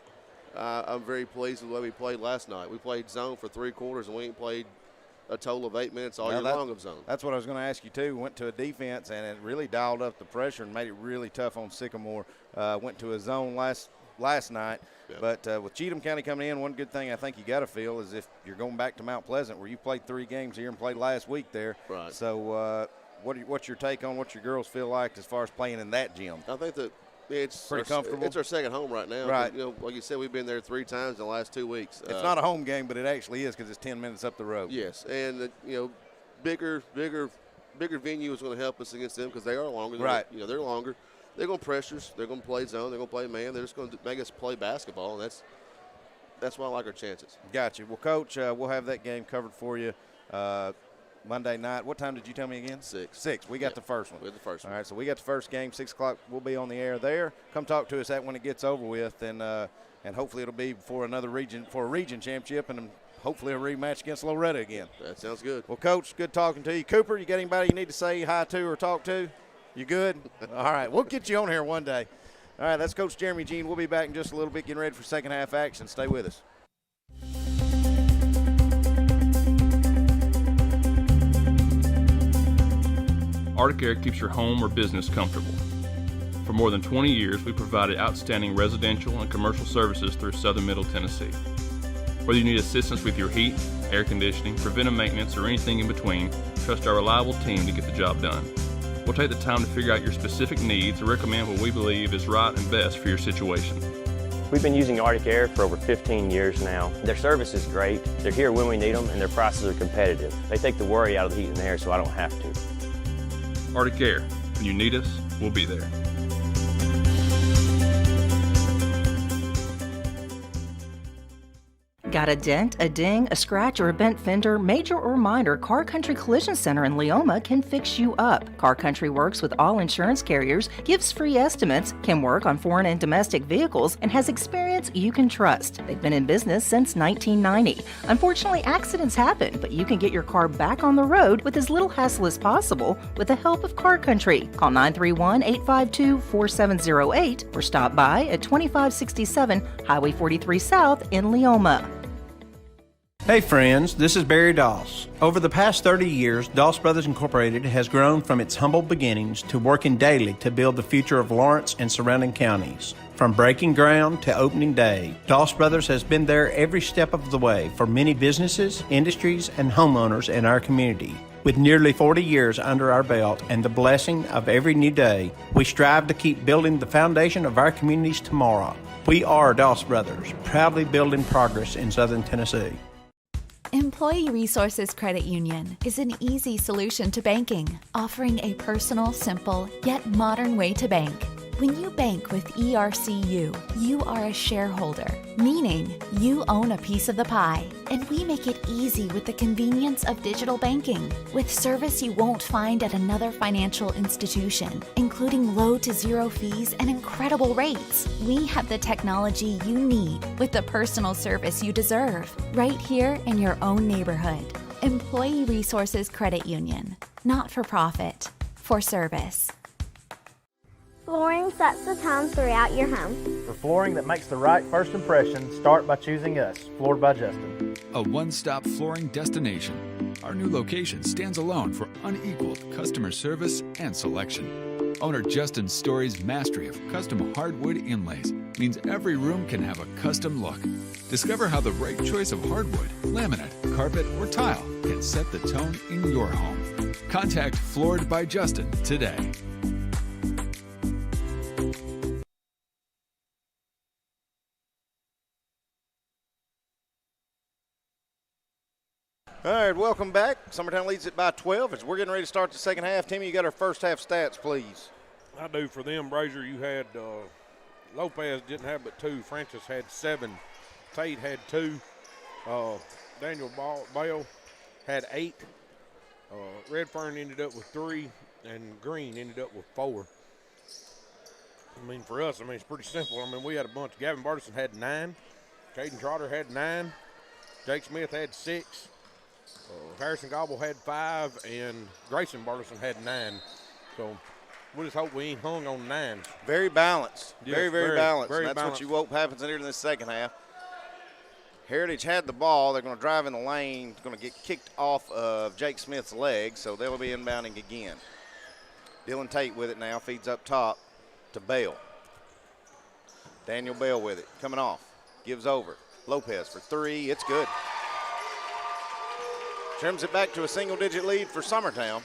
I'm very pleased with the way we played last night. We played zone for 3 quarters, and we ain't played a total of 8 minutes all year long of zone. That's what I was going to ask you, too. Went to a defense, and it really dialed up the pressure and made it really tough on Sycamore. Went to a zone last night. Yep. But with Cheatham County coming in, one good thing I think you got to feel is if you're going back to Mount Pleasant, where you played 3 games here and played last week there. Right. So what's your take on what your girls feel like as far as playing in that gym? I think that it's pretty comfortable. It's our second home right now. Right. Like you said, we've been there 3 times in the last 2 weeks. It's not a home game, but it actually is because it's 10 minutes up the road. Yes, and bigger venue is going to help us against them because they are longer. Right. They're longer. They're going to pressure us. They're going to play zone. They're going to play man. They're just going to make us play basketball, and that's why I like our chances. Gotcha. Well, Coach, we'll have that game covered for you Monday night. What time did you tell me again? 6. We got the first one. We got the first one. All right, so we got the first game, 6 o'clock. We'll be on the air there. Come talk to us when it gets over with, and hopefully it'll be for a region championship, and hopefully a rematch against Loretta again. That sounds good. Well, Coach, good talking to you. Cooper, you got anybody you need to say hi to or talk to? You good? All right, we'll get you on here one day. All right, that's Coach Jeremy Jean. We'll be back in just a little bit getting ready for second half action. Stay with us. Arctic Air keeps your home or business comfortable. For more than 20 years, we provided outstanding residential and commercial services through Southern Middle Tennessee. Whether you need assistance with your heat, air conditioning, preventive maintenance, or anything in between, trust our reliable team to get the job done. We'll take the time to figure out your specific needs and recommend what we believe is right and best for your situation. We've been using Arctic Air for over 15 years now. Their service is great, they're here when we need them, and their prices are competitive. They take the worry out of the heat and air so I don't have to. Arctic Air. When you need us, we'll be there. Got a dent, a ding, a scratch, or a bent fender? Major or minor, Car Country Collision Center in Leoma can fix you up. Car Country works with all insurance carriers, gives free estimates, can work on foreign and domestic vehicles, and has experience you can trust. They've been in business since 1990. Unfortunately, accidents happen, but you can get your car back on the road with as little hassle as possible with the help of Car Country. Call 931-852-4708 or stop by at 2567 Highway 43 South in Leoma. Hey friends, this is Barry Doss. Over the past 30 years, Doss Brothers Incorporated has grown from its humble beginnings to working daily to build the future of Lawrence and surrounding counties. From breaking ground to opening day, Doss Brothers has been there every step of the way for many businesses, industries, and homeowners in our community. With nearly 40 years under our belt and the blessing of every new day, we strive to keep building the foundation of our community's tomorrow. We are Doss Brothers, proudly building progress in Southern Tennessee. Employee Resources Credit Union is an easy solution to banking, offering a personal, simple, yet modern way to bank. When you bank with ERCU, you are a shareholder, meaning you own a piece of the pie, and we make it easy with the convenience of digital banking, with service you won't find at another financial institution, including low to zero fees and incredible rates. We have the technology you need with the personal service you deserve, right here in your own neighborhood. Employee Resources Credit Union, not for profit, for service. Flooring sets the tone throughout your home. For flooring that makes the right first impression, start by choosing us, Floored by Justin. A one-stop flooring destination. Our new location stands alone for unequaled customer service and selection. Owner Justin Story's mastery of custom hardwood inlays means every room can have a custom look. Discover how the right choice of hardwood, laminate, carpet, or tile can set the tone in your home. Contact Floored by Justin today. All right, welcome back. Summertown leads it by 12 as we're getting ready to start the second half. Timmy, you got our first half stats, please. I do. For them, Brazier, you had Lopez didn't have but 2. Francis had 7. Tate had 2. Daniel Bale had 8. Redfern ended up with 3. And Green ended up with 4. I mean, for us, it's pretty simple. I mean, we had a bunch. Gavin Bartison had 9. Caden Trotter had 9. Jake Smith had 6. Harrison Gobble had 5, and Grayson Bartison had 9. So we just hope we ain't hung on 9. Very balanced. Yes, very balanced. Very That's balanced. what you hope happens here in this second half. Heritage had the ball. They're going to drive in the lane. It's going to get kicked off of Jake Smith's leg, so they'll be inbounding again. Dylan Tate with it now. Feeds up top to Bale. Daniel Bale with it. Coming off. Gives over. Lopez for 3. It's good. Trims it back to a single-digit lead for Summertown.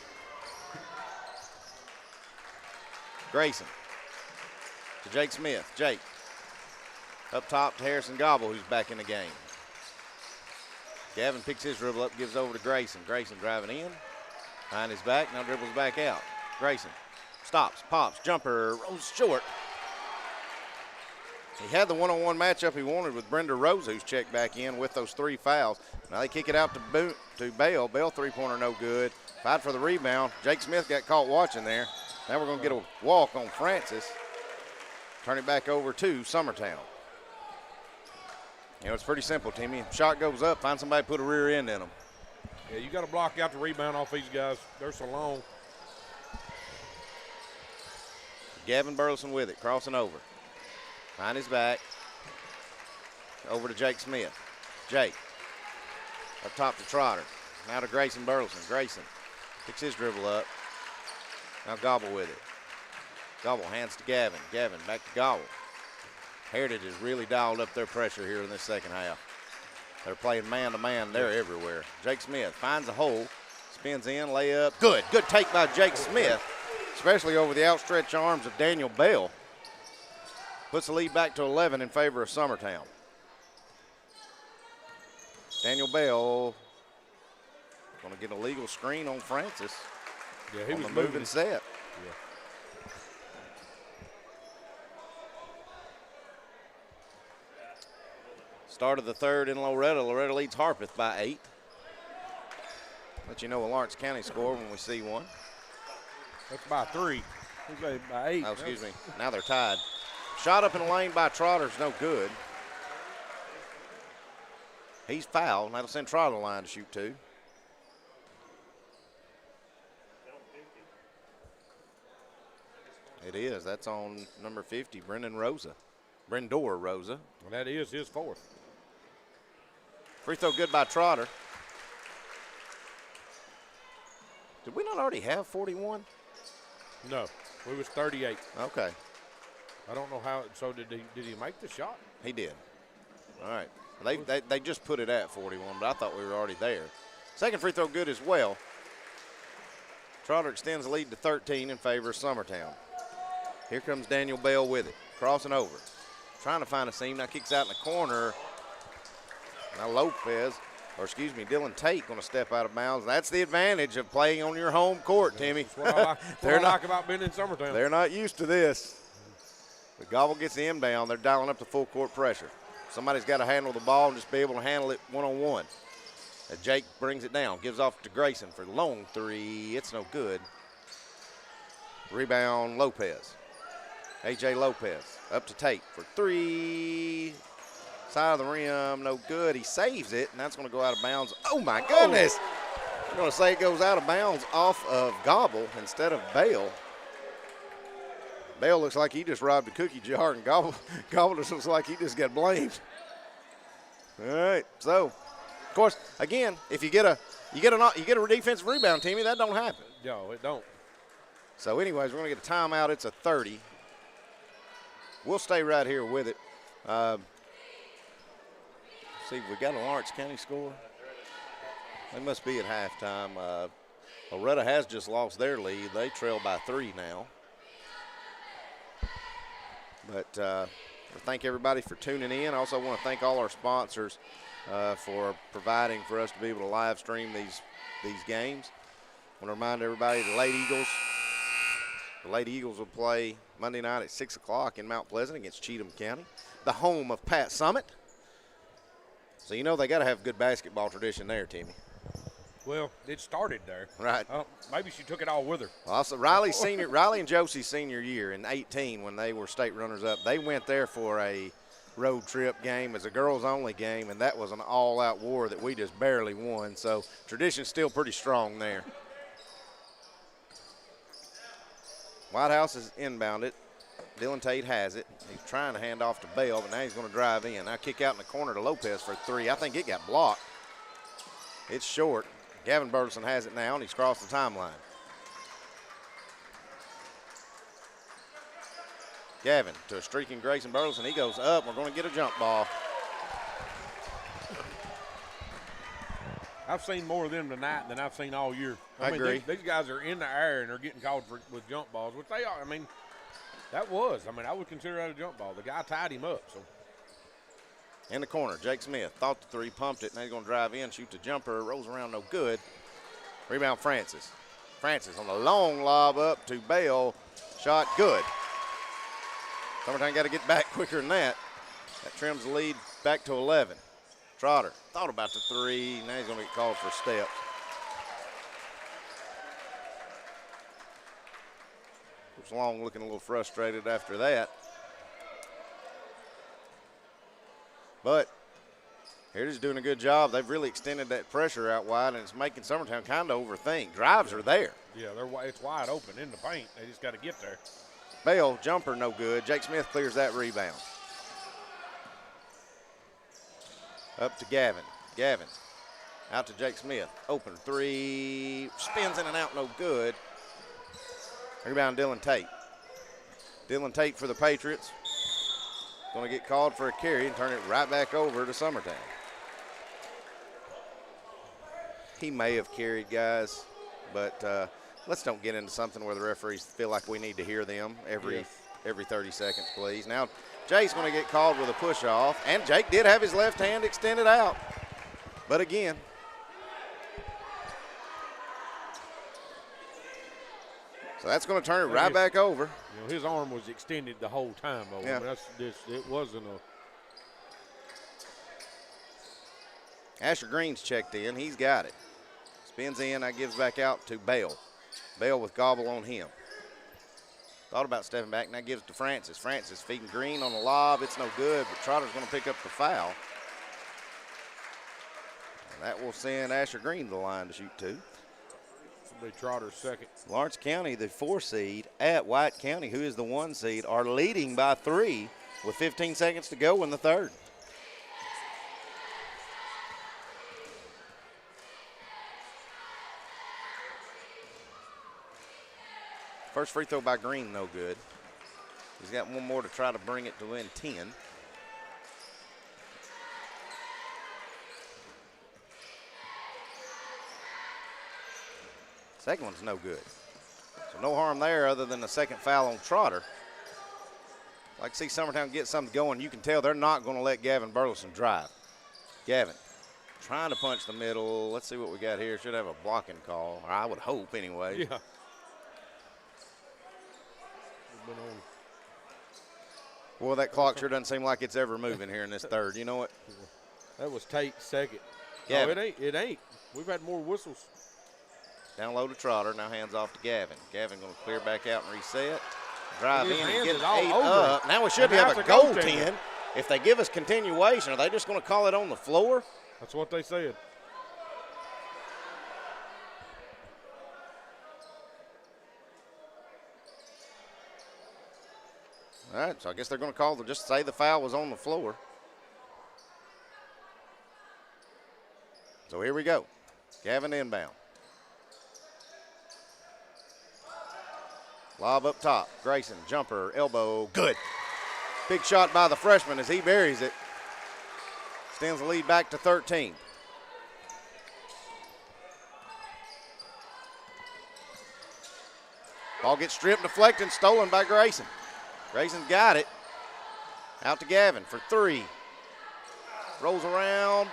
Grayson to Jake Smith. Jake up top to Harrison Gobble, who's back in the game. Gavin picks his dribble up, gives over to Grayson. Grayson driving in, behind his back, now dribbles back out. Grayson stops, pops, jumper, rolls short. He had the one-on-one matchup he wanted with Brenda Rosa, who's checked back in with those 3 fouls. Now they kick it out to Bale. Bale three-pointer no good. Fight for the rebound. Jake Smith got caught watching there. Now we're going to get a walk on Francis. Turn it back over to Summertown. You know, it's pretty simple, Timmy. Shot goes up, find somebody to put a rear end in them. Yeah, you got to block out the rebound off these guys. They're so long. Gavin Burleson with it, crossing over. Behind his back, over to Jake Smith. Jake, up top to Trotter. Now to Grayson Burleson. Grayson picks his dribble up. Now Gobble with it. Gobble hands to Gavin. Gavin back to Gobble. Heritage has really dialed up their pressure here in this second half. They're playing man-to-man. They're everywhere. Jake Smith finds a hole, spins in, layup. Good take by Jake Smith, especially over the outstretched arms of Daniel Bell. Puts the lead back to 11 in favor of Summertown. Daniel Bell going to get a legal screen on Francis. Yeah, he on was the moving set. Yeah. Start of the third in Loretta. Loretta leads Harpeth by 8. Let you know a Lawrence County score when we see one. That's by 3. He's by 8. Oh, excuse me. Now they're tied. Shot up in the lane by Trotter's no good. He's fouled. That'll send Trotter to the line to shoot 2. It is. That's on number 50, Brendor Rosa. And that is his 4th. Free throw good by Trotter. Did we not already have 41? No, we was 38. Okay. I don't know how. So did he make the shot? He did. All right. They just put it at 41, but I thought we were already there. Second free throw good as well. Trotter extends the lead to 13 in favor of Summertown. Here comes Daniel Bell with it, crossing over, trying to find a seam. Now kicks out in the corner. Now Dylan Tate going to step out of bounds. That's the advantage of playing on your home court, Timmy. That's what I like about being in Summertown. They're not used to this. But Gobble gets the inbound. They're dialing up the full court pressure. Somebody's got to handle the ball and just be able to handle it one-on-one. Jake brings it down, gives off to Grayson for the long 3. It's no good. Rebound, Lopez. A.J. Lopez up to Tate for 3. Side of the rim, no good. He saves it, and that's going to go out of bounds. Oh, my goodness. I'm going to say it goes out of bounds off of Gobble instead of Bale. Bale looks like he just robbed a cookie jar, and Gobble just looks like he just got blamed. All right, so, of course, again, if you get a defensive rebound, Timmy, that don't happen. No, it don't. So, anyways, we're going to get a timeout. It's a 30. we'll stay right here with it. See if we got a Lawrence County score. They must be at halftime. Loretta has just lost their lead. They trail by 3 now. But thank everybody for tuning in. I also want to thank all our sponsors for providing for us to be able to live stream these games. I want to remind everybody the Lady Eagles will play Monday night at 6 o'clock in Mount Pleasant against Cheatham County, the home of Pat Summit. So you know they got to have good basketball tradition there, Timmy. Well, it started there. Right. Maybe she took it all with her. Also, Riley and Josie's senior year in 18 when they were state runners-up, they went there for a road trip game as a girls-only game, and that was an all-out war that we just barely won. So tradition's still pretty strong there. White House is inbounded. Dylan Tate has it. He's trying to hand off to Bell, but now he's going to drive in. Now kick out in the corner to Lopez for 3. I think it got blocked. It's short. Gavin Burleson has it now, and he's crossed the timeline. Gavin to a streaking Grayson Burleson. He goes up. We're going to get a jump ball. I've seen more of them tonight than I've seen all year. I mean, agree. These guys are in the air and they're getting called with jump balls, which they are. I mean, I would consider that a jump ball. The guy tied him up. So. In the corner, Jake Smith thought the 3, pumped it. Now he's going to drive in, shoot the jumper, rolls around no good. Rebound Francis. Francis on the long lob up to Bell. Shot good. Summertown got to get back quicker than that. That trims the lead back to 11. Trotter thought about the 3. Now he's going to get called for steps. Coach Long looking a little frustrated after that. But Heritage doing a good job. They've really extended that pressure out wide, and it's making Summertown kind of overthink. Drives are there. Yeah, it's wide open in the paint. They just got to get there. Bell, jumper no good. Jake Smith clears that rebound. Up to Gavin. Gavin out to Jake Smith. Open 3. Spins in and out, no good. Rebound Dylan Tate. Dylan Tate for the Patriots. Going to get called for a carry and turn it right back over to Summertown. He may have carried, guys, but let's don't get into something where the referees feel like we need to hear them every 30 seconds, please. Now, Jake's going to get called with a push-off, and Jake did have his left hand extended out. But again, so that's going to turn it right back over. You know, his arm was extended the whole time. Over. Yeah. I mean, it wasn't a. Asher Green's checked in. He's got it. Spins in. Now gives back out to Bell. Bell with gobble on him. Thought about stepping back. Now gives to Francis. Francis feeding Green on the lob. It's no good, but Trotter's going to pick up the foul. And that will send Asher Green to the line to shoot 2. It'll be Trotter's second. Lawrence County, the 4 seed, at White County, who is the 1 seed, are leading by 3 with 15 seconds to go in the third. First free throw by Green, no good. He's got one more to try to bring it to win 10. Second one's no good. So no harm there other than the second foul on Trotter. Like to see Summertown get something going. You can tell they're not going to let Gavin Burleson drive. Gavin trying to punch the middle. Let's see what we got here. Should have a blocking call, or I would hope anyway. Yeah. Well, that clock sure doesn't seem like it's ever moving here in this third. You know what? That was Tate's second. Gavin. No, it ain't. We've had more whistles. Down low to Trotter. Now hands off to Gavin. Gavin going to clear back out and reset. Drive His in and hands get is an all 8 over up. it. Now we should And have a that's a goaltend. goaltender. If they give us continuation, are they just going to call it on the floor? That's what they said. All right, so I guess they're going to call just say the foul was on the floor. So here we go. Gavin inbound. Lob up top. Grayson, jumper, elbow, good. Big shot by the freshman as he buries it. Extends the lead back to 13. Ball gets stripped, deflected, stolen by Grayson. Grayson's got it. Out to Gavin for three. Rolls around.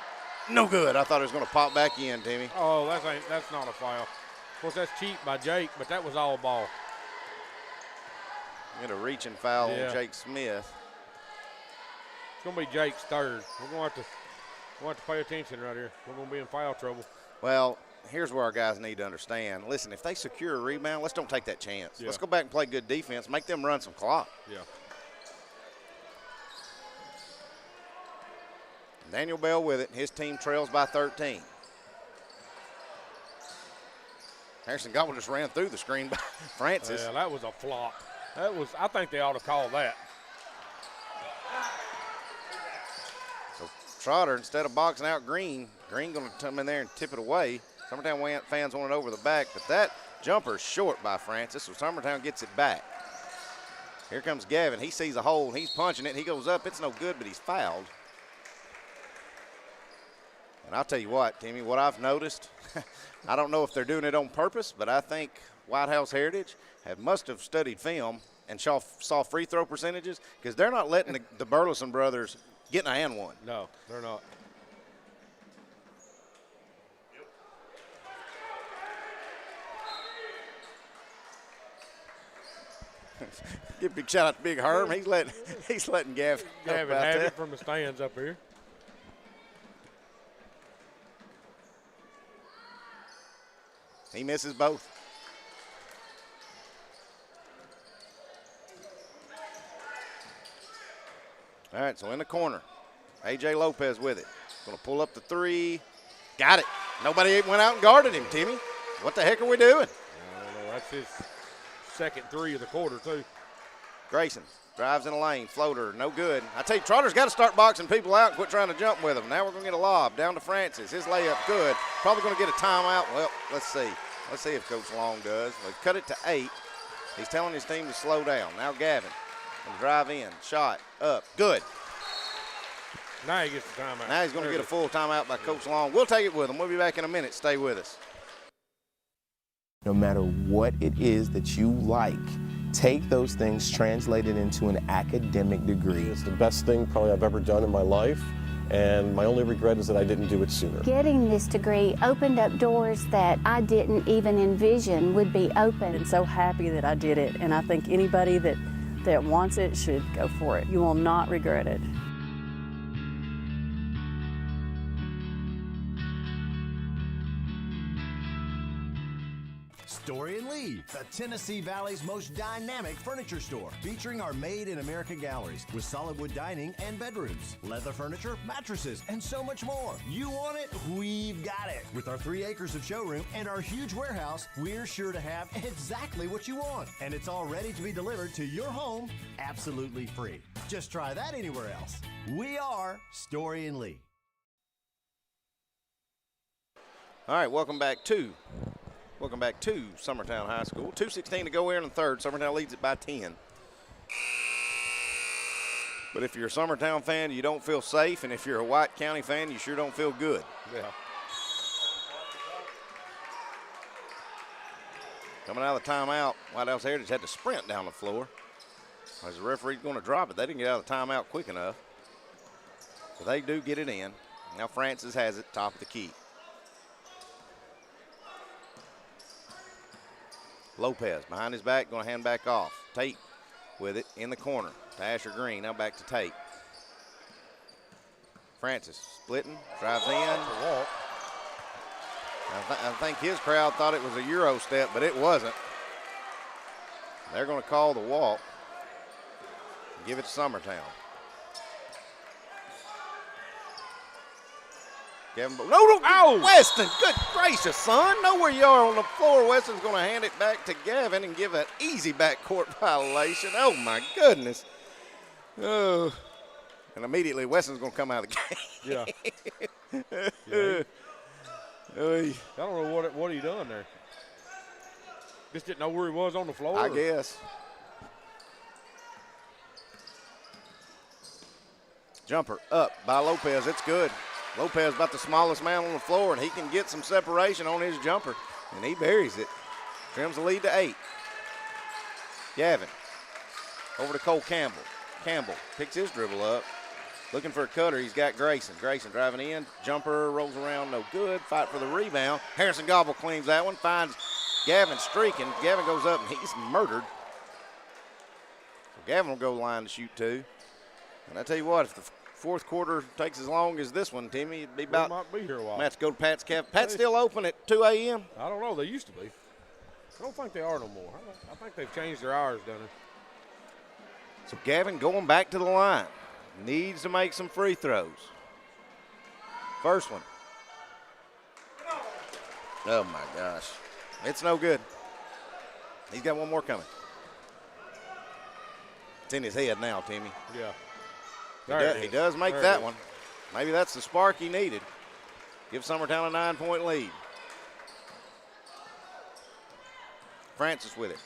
No good. I thought it was going to pop back in, Timmy. Oh, that's not a foul. Of course, that's cheap by Jake, but that was all ball. Get a reaching foul on Jake Smith. It's going to be Jake's third. We're going to have to pay attention right here. We're going to be in foul trouble. Well, here's where our guys need to understand. Listen, if they secure a rebound, let's don't take that chance. Yeah. Let's go back and play good defense. Make them run some clock. Yeah. Daniel Bell with it. His team trails by 13. Harrison Gobble just ran through the screen by Francis. Yeah, that was a flop. I think they ought to call that. So Trotter, instead of boxing out Green going to come in there and tip it away. Summertown fans want it over the back, but that jumper's short by Francis, so Summertown gets it back. Here comes Gavin. He sees a hole, and he's punching it. He goes up. It's no good, but he's fouled. And I'll tell you what, Timmy, what I've noticed, I don't know if they're doing it on purpose, but I think White House Heritage must have studied film and saw free throw percentages, because they're not letting the Burleson brothers get in a and one. No, they're not. Give a big shout out to Big Herm. He's letting Gavin have it from the stands up here. He misses both. All right, so in the corner, A.J. Lopez with it. Going to pull up the three. Got it. Nobody went out and guarded him, Timmy. What the heck are we doing? I don't know. That's his second three of the quarter, too. Grayson drives in a lane. Floater, no good. I tell you, Trotter's got to start boxing people out and quit trying to jump with them. Now we're going to get a lob down to Francis. His layup good. Probably going to get a timeout. Well, let's see. Let's see if Coach Long does. They've cut it to 8. He's telling his team to slow down. Now Gavin will drive in. Shot up. Good. Now he gets the timeout. Now he's going to get a full timeout by Coach Long. We'll take it with him. We'll be back in a minute. Stay with us. No matter what it is that you like, take those things, translate it into an academic degree. It's the best thing probably I've ever done in my life, and my only regret is that I didn't do it sooner. Getting this degree opened up doors that I didn't even envision would be open. I'm so happy that I did it, and I think anybody that wants it should go for it. You will not regret it. Story & Lee, the Tennessee Valley's most dynamic furniture store, featuring our Made in America galleries with solid wood dining and bedrooms, leather furniture, mattresses, and so much more. You want it? We've got it. With our 3 acres of showroom and our huge warehouse, we're sure to have exactly what you want. And it's all ready to be delivered to your home absolutely free. Just try that anywhere else. We are Story & Lee. All right, welcome back to Summertown High School. 2:16 to go here in the third. Summertown leads it by 10. But if you're a Summertown fan, you don't feel safe, and if you're a White County fan, you sure don't feel good. Yeah. Coming out of the timeout, White House Heritage had to sprint down the floor. As the referee's going to drop it, they didn't get out of the timeout quick enough. So they do get it in. Now Francis has it, top of the key. Lopez behind his back, going to hand back off. Tate with it in the corner to Asher Green. Now back to Tate. Francis splitting, drives in. Walk. I think his crowd thought it was a Euro step, but it wasn't. They're going to call the walk. Give it to Summertown. Kevin, no, ow! Weston, good gracious, son. Know where you are on the floor. Weston's going to hand it back to Gavin and give an easy backcourt violation. Oh, my goodness. Oh. And immediately Weston's going to come out of the game. Yeah. I don't know what he done there. Just didn't know where he was on the floor. I guess. Jumper up by Lopez. It's good. Lopez about the smallest man on the floor, and he can get some separation on his jumper, and he buries it. Trims the lead to 8. Gavin over to Cole Campbell. Campbell picks his dribble up. Looking for a cutter. He's got Grayson. Grayson driving in. Jumper rolls around. No good. Fight for the rebound. Harrison Gobble cleans that one. Finds Gavin streaking. Gavin goes up, and he's murdered. So Gavin will go line to shoot 2. And I tell you what, if the fourth quarter takes as long as this one, Timmy, it'd be about. Might be here a while. Let's go to Pat's Cafe. Pat's still open at 2 a.m.? I don't know. They used to be. I don't think they are no more. I think they've changed their hours down there. So Gavin going back to the line. Needs to make some free throws. First one. Oh, my gosh. It's no good. He's got one more coming. It's in his head now, Timmy. Yeah. He does make that one. Maybe that's the spark he needed. Give Summertown a 9-point lead. Francis with it.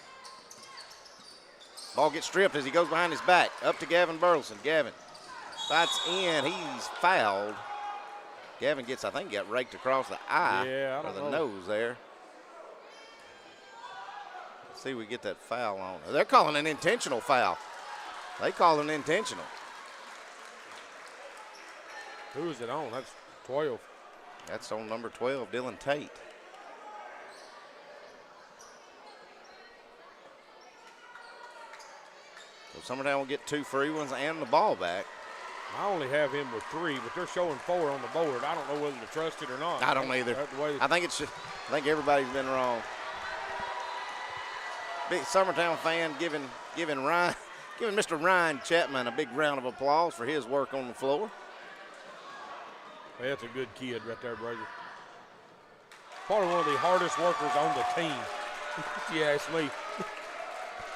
Ball gets stripped as he goes behind his back. Up to Gavin Burleson. Gavin fights in. He's fouled. Gavin gets, I think, got raked across the eye or the nose there. Let's see if we get that foul on. They're calling an intentional foul. They call it intentional. Who is it on? That's 12. That's on number 12, Dylan Tate. So Summertown will get 2 free ones and the ball back. I only have him with 3, but they're showing 4 on the board. I don't know whether to trust it or not. I don't either. I think everybody's been wrong. Big Summertown fan giving Mr. Ryan Chapman a big round of applause for his work on the floor. That's a good kid right there, Brazier. Probably one of the hardest workers on the team. Yeah, it's me.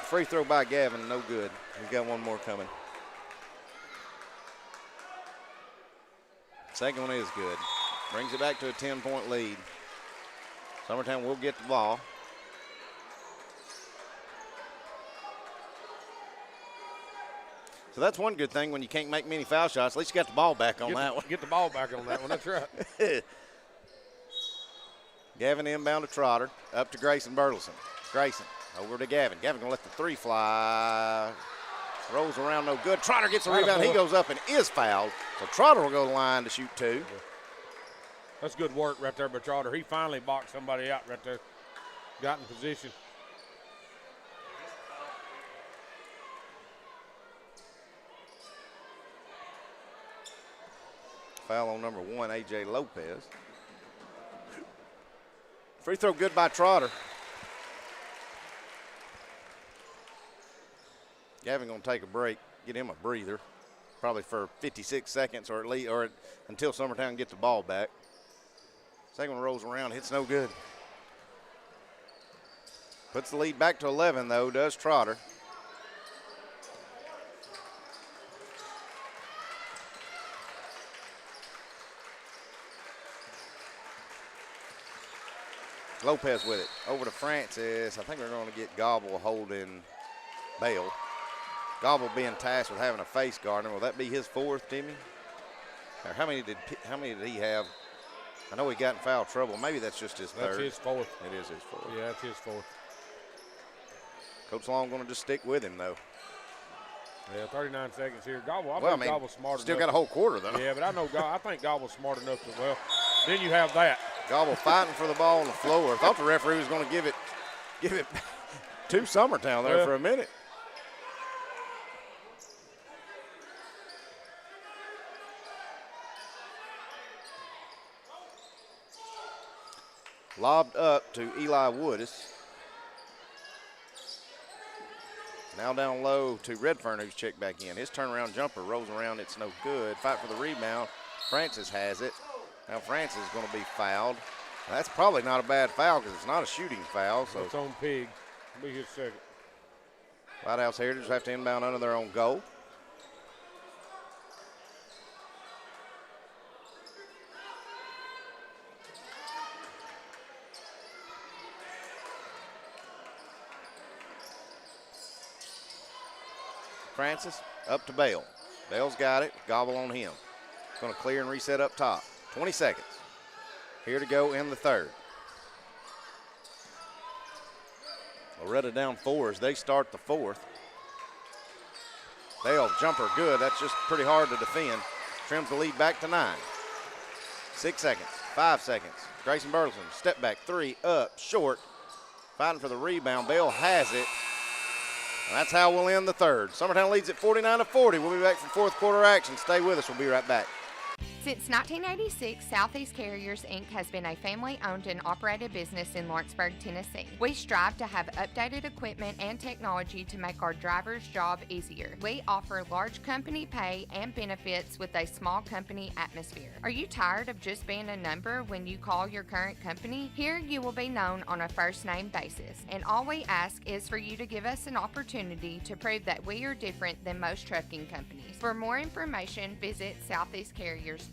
Free throw by Gavin, no good. He's got one more coming. Second one is good. Brings it back to a 10-point lead. Summertown will get the ball. So that's one good thing when you can't make many foul shots. At least you got the ball back on that one. Get the ball back on that one. That's right. Gavin inbound to Trotter. Up to Grayson Burleson. Grayson over to Gavin. Gavin going to let the 3 fly. Rolls around, no good. Trotter gets a rebound. He goes up and is fouled. So Trotter will go to the line to shoot 2. That's good work right there by Trotter. He finally boxed somebody out right there. Got in position. Foul on number 1, A.J. Lopez. Free throw good by Trotter. Gavin going to take a break, get him a breather, probably for 56 seconds or at least, or until Summertown gets the ball back. Second one rolls around, hits no good. Puts the lead back to 11 though, does Trotter. Lopez with it. Over to Francis. I think they're going to get Gobble holding Bale. Gobble being tasked with having a face guard. Will that be his 4th, Timmy? Or how many did he have? I know he got in foul trouble. Maybe that's just his 3rd. That's his 4th. It is his 4th. Yeah, that's his 4th. Coach Long going to just stick with him, though. Yeah, 39 seconds here. Gobble, Gobble's smart still enough. Got a whole quarter, though. Yeah, but I think Gobble's smart enough to, well, then you have that. Gobble fighting for the ball on the floor. I thought the referee was going to give it to Summertown there for a minute. Lobbed up to Eli Woodis. Now down low to Redfern, who's checked back in. His turnaround jumper rolls around. It's no good. Fight for the rebound. Francis has it. Now Francis is going to be fouled. Now that's probably not a bad foul because it's not a shooting foul. So it's on Pig. It'll be his 2nd. White House Heritage have to inbound under their own goal. Francis up to Bale. Bell's got it. Gobble on him. Going to clear and reset up top. 20 seconds. Here to go in the third. Loretta down 4 as they start the fourth. Bell, jumper, good. That's just pretty hard to defend. Trims the lead back to 9. 6 seconds, 5 seconds. Grayson Burleson, step back, 3, up, short. Fighting for the rebound. Bell has it. And that's how we'll end the third. Summertown leads at 49-40. We'll be back for fourth quarter action. Stay with us. We'll be right back. Since 1986, Southeast Carriers, Inc. has been a family-owned and operated business in Lawrenceburg, Tennessee. We strive to have updated equipment and technology to make our drivers' job easier. We offer large company pay and benefits with a small company atmosphere. Are you tired of just being a number when you call your current company? Here you will be known on a first-name basis, and all we ask is for you to give us an opportunity to prove that we are different than most trucking companies. For more information, visit southeastcarriers.com.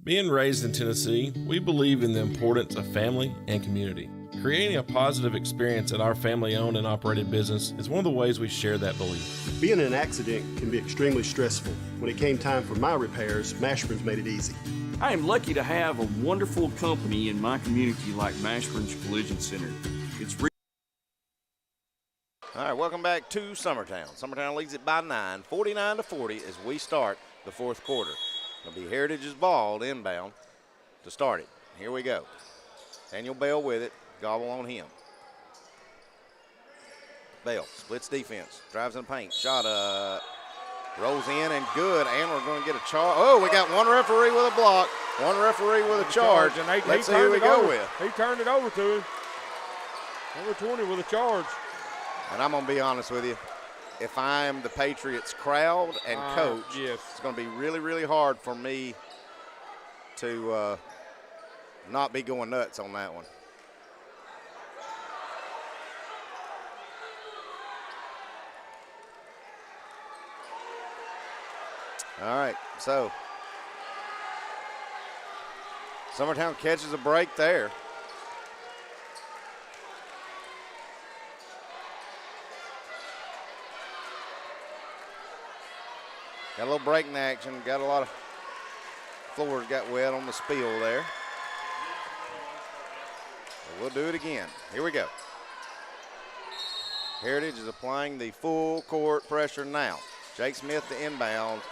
Being raised in Tennessee, we believe in the importance of family and community. Creating a positive experience at our family-owned and operated business is one of the ways we share that belief. Being in an accident can be extremely stressful. When it came time for my repairs, Mashburn's made it easy. I am lucky to have a wonderful company in my community like Mashburn's Collision Center. All right, welcome back to Summertown. Summertown leads it by 9, 49-40 as we start the fourth quarter. It'll be Heritage's ball inbound to start it. Here we go. Daniel Bell with it. Gobble on him. Bell splits defense. Drives in the paint. Shot up. Rolls in and good. And we're going to get a charge. Oh, we got one referee with a block. One referee with a charge. And Let's see who we go with. He turned it over to him. Number 20 with a charge. And I'm going to be honest with you. If I'm the Patriots crowd and coach, yes, it's going to be really, really hard for me to not be going nuts on that one. All right, so Summertown catches a break there. Got a little breaking action. Got a lot of floors got wet on the spill there. But we'll do it again. Here we go. Heritage is applying the full court pressure now. Jake Smith to inbound.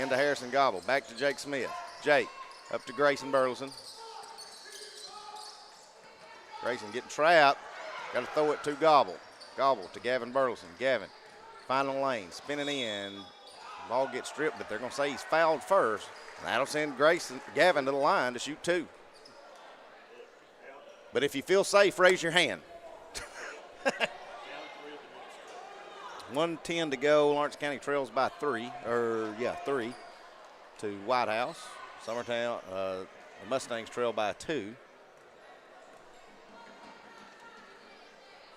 Into Harrison Gobble. Back to Jake Smith. Jake up to Grayson Burleson. Grayson getting trapped. Got to throw it to Gobble. Gobble to Gavin Burleson. Gavin, final lane, spinning in. Ball gets stripped, but they're going to say he's fouled first. That'll send Gavin to the line to shoot 2. But if you feel safe, raise your hand. 1:10 to go. Lawrence County trails by 3 to White House. Summertown, the Mustangs trail by 2.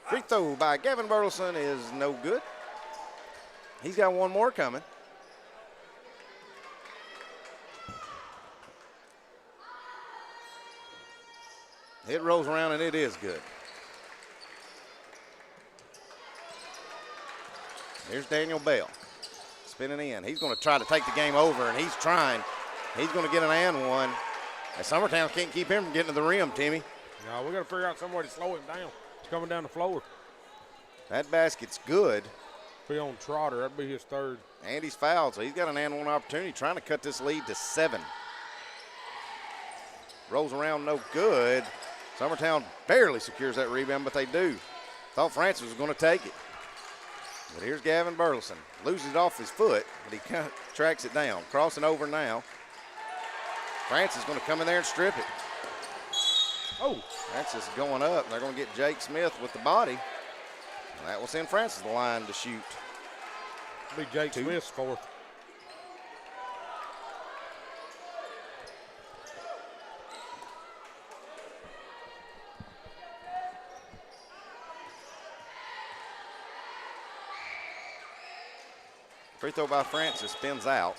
Free throw by Gavin Burleson is no good. He's got one more coming. It rolls around and it is good. Here's Daniel Bell spinning in. He's going to try to take the game over, and he's trying. He's going to get an and one. And Summertown can't keep him from getting to the rim, Timmy. No, we got to figure out some way to slow him down. He's coming down the floor. That basket's good. Be on Trotter. That'd be his third. And he's fouled, so he's got an and one opportunity, trying to cut this lead to 7. Rolls around, no good. Summertown barely secures that rebound, but they do. Thought Francis was going to take it. But here's Gavin Burleson. Loses it off his foot, but he kind of tracks it down. Crossing over now. Francis is going to come in there and strip it. Oh. Francis going up. They're going to get Jake Smith with the body. And that will send Francis the line to shoot. Be Jake Smith's fourth. Free throw by Francis spins out.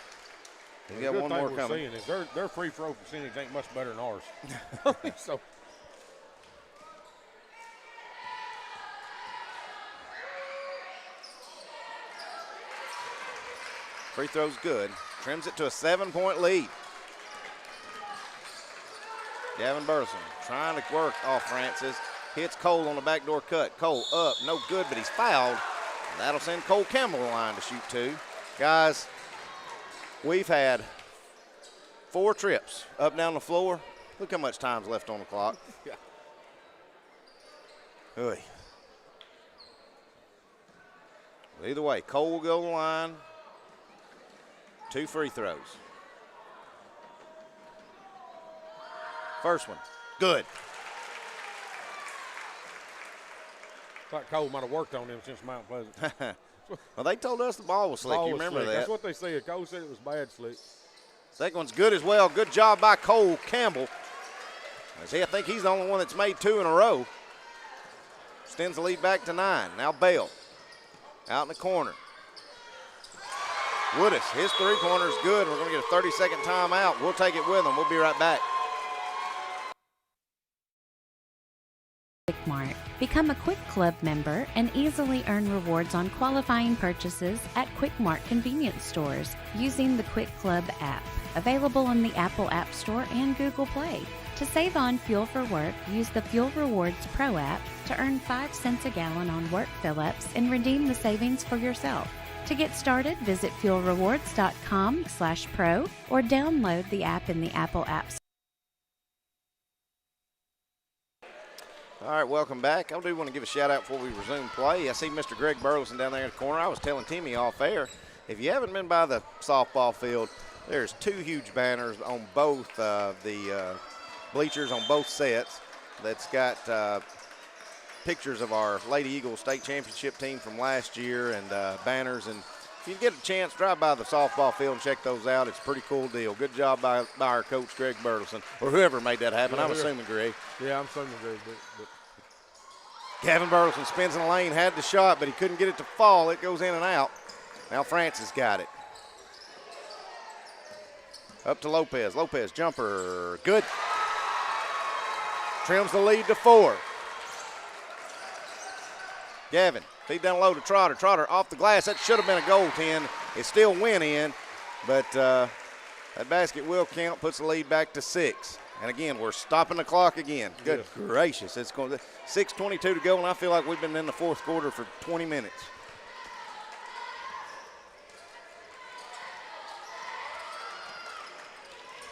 He's got one more coming. Is their free throw percentage ain't much better than ours. So. Free throw's good. Trims it to a 7-point lead. Gavin Burleson trying to work off Francis. Hits Cole on the backdoor cut. Cole up, no good, but he's fouled. That'll send Cole Campbell to the line to shoot 2. Guys, we've had 4 trips up and down the floor. Look how much time's left on the clock. Yeah. Oy. Well, either way, Cole will go to the line. 2 free throws. First one, good. Thought Cole might have worked on him since Mount Pleasant. Well, they told us the ball was slick. You remember that? That's what they said. Cole said it was bad slick. Second one's good as well. Good job by Cole Campbell. I think he's the only one that's made 2 in a row. Extends the lead back to 9. Now Bale out in the corner. Woodis, his three-pointer is good. We're going to get a 30-second timeout. We'll take it with them. We'll be right back. Quick Mart. Become a Quick Club member and easily earn rewards on qualifying purchases at Quick Mart convenience stores using the Quick Club app. Available on the Apple App Store and Google Play. To save on fuel for work, use the Fuel Rewards Pro app to earn 5 cents a gallon on work fill-ups and redeem the savings for yourself. To get started, visit fuelrewards.com/pro or download the app in the Apple App Store. All right, welcome back. I do want to give a shout-out before we resume play. I see Mr. Greg Burleson down there in the corner. I was telling Timmy off air, if you haven't been by the softball field, there's 2 huge banners on both the bleachers on both sets that's got pictures of our Lady Eagles state championship team from last year and banners. And if you get a chance, drive by the softball field and check those out. It's a pretty cool deal. Good job by our coach, Greg Burleson, or whoever made that happen. Yeah, I'm assuming Greg. Yeah, I'm assuming Greg. But Gavin Burleson spins in the lane, had the shot, but he couldn't get it to fall. It goes in and out. Now Francis got it. Up to Lopez. Lopez, jumper, good. Trims the lead to 4. Gavin, feed down low to Trotter. Trotter off the glass. That should have been a goaltend. It still went in, but that basket will count, puts the lead back to 6. And again, we're stopping the clock again. Good gracious. It's going to 6:22 to go, and I feel like we've been in the 4th quarter for 20 minutes.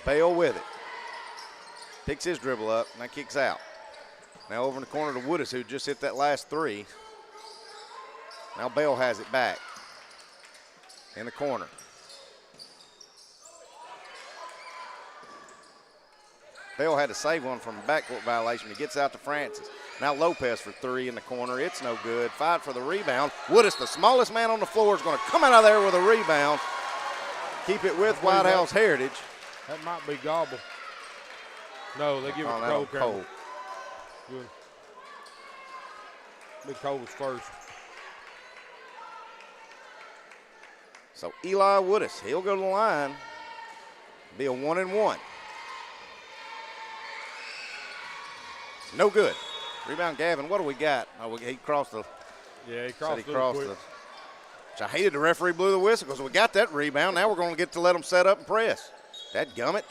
Bale with it. Picks his dribble up, and that kicks out. Now over in the corner to Woodis, who just hit that last 3. Now Bale has it back in the corner. Bale had to save one from a backcourt violation. He gets out to Francis. Now Lopez for 3 in the corner. It's no good. Fight for the rebound. Woodis, the smallest man on the floor, is going to come out of there with a rebound. Keep it with White House Heritage. That might be Gobble. No, they give it to Cole. Good. Big Cole's first. So Eli Woodis, he'll go to the line. Be a 1-and-1. No good. Rebound, Gavin. What do we got? Oh, he crossed the. Yeah, he crossed the. Which I hated the referee blew the whistle because we got that rebound. Now we're going to get to let them set up and press. Dadgummit.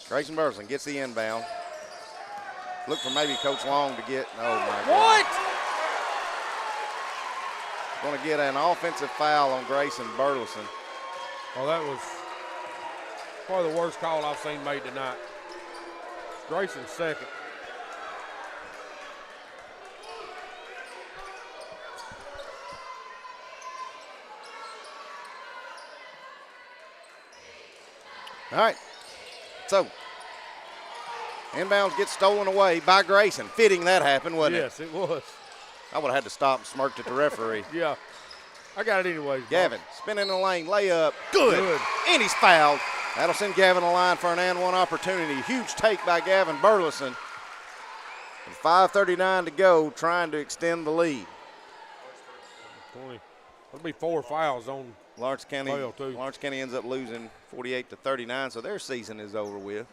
Grayson Burleson gets the inbound. Look for maybe Coach Long to get. Oh my God. Going to get an offensive foul on Grayson Burleson. Oh, that was probably the worst call I've seen made tonight. Grayson's second. All right. So, inbounds gets stolen away by Grayson. Fitting that happened, wasn't it? Yes, it was. I would have had to stop and smirked at the referee. Yeah. I got it anyways. Gavin, spinning in the lane, layup. Good. And he's fouled. That'll send Gavin a line for an and-one opportunity. Huge take by Gavin Burleson. And 5:39 to go, trying to extend the lead. 20. That'll be 4 fouls on Lawrence County. Bale, too. Lawrence County ends up losing 48-39, so their season is over with.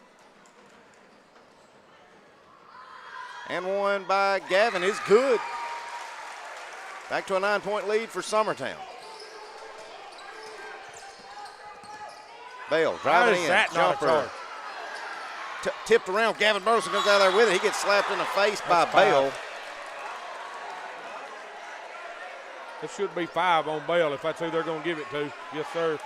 And one by Gavin is good. Back to a 9-point lead for Summertown. Bell driving in, jumper. Tipped around, Gavin Burleson comes out there with it. He gets slapped in the face by Bell. It should be 5 on Bell if that's who they're going to give it to. Yes, sir.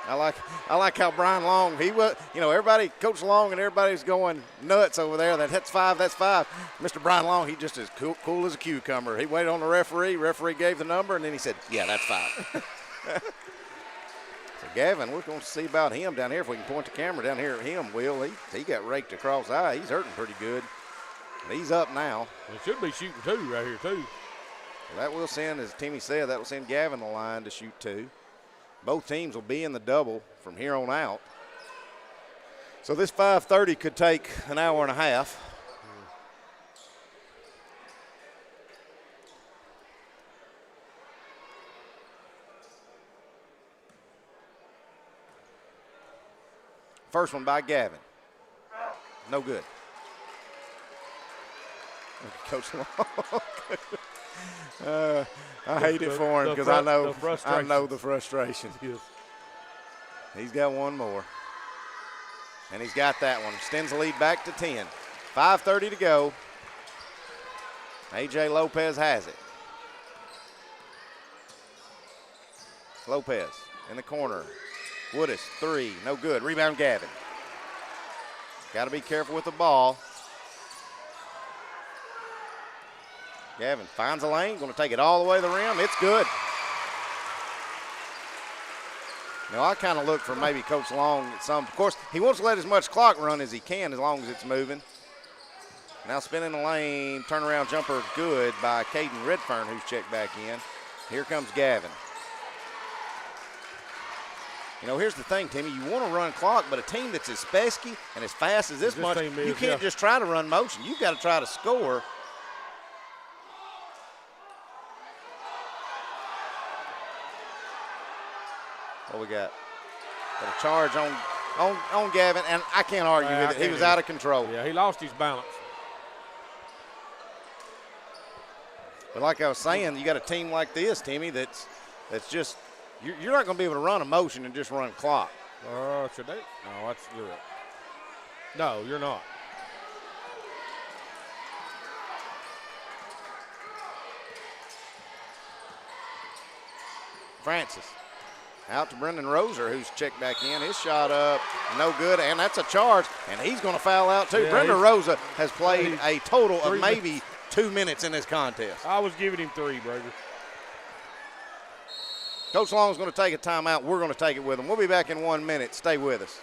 I like how Brian Long, he was, everybody, Coach Long and everybody's going nuts over there. That's 5, that's 5. Mr. Brian Long, he just as cool as a cucumber. He waited on the referee. Referee gave the number, and then he said, yeah, that's 5. So Gavin, we're going to see about him down here. If we can point the camera down here at him, Will. He got raked across the eye. He's hurting pretty good. And he's up now. It should be shooting 2 right here, too. Well, that will send, as Timmy said, that will send Gavin the line to shoot 2. Both teams will be in the double from here on out. So this 5:30 could take an hour and a half. First one by Gavin. No good. Coach Long. I hate it for him because I know the frustration. Yes. He's got one more. And he's got that one. Extends the lead back to 10. 5:30 to go. A.J. Lopez has it. Lopez in the corner. Woodis, 3, no good. Rebound Gavin. Got to be careful with the ball. Gavin finds a lane, going to take it all the way to the rim. It's good. Now, I kind of look for maybe Coach Long at some. Of course, he wants to let as much clock run as he can as long as it's moving. Now spinning the lane, turnaround jumper good by Caden Redfern, who's checked back in. Here comes Gavin. Here's the thing, Timmy. You want to run clock, but a team that's as pesky and as fast as this much, you can't just try to run motion. You've got to try to score. What we got? Got a charge on Gavin, and I can't argue with it. He was out of control. Yeah, he lost his balance. But like I was saying, you got a team like this, Timmy, that's just you're not going to be able to run a motion and just run clock. Should they? No, that's good. No, you're not. Francis. Out to Brendan Roser, who's checked back in. His shot up, no good, and that's a charge, and he's going to foul out too. Yeah, Brendan Roser has played a total of maybe 2 minutes in this contest. I was giving him 3, Brager. Coach Long is going to take a timeout. We're going to take it with him. We'll be back in 1 minute. Stay with us.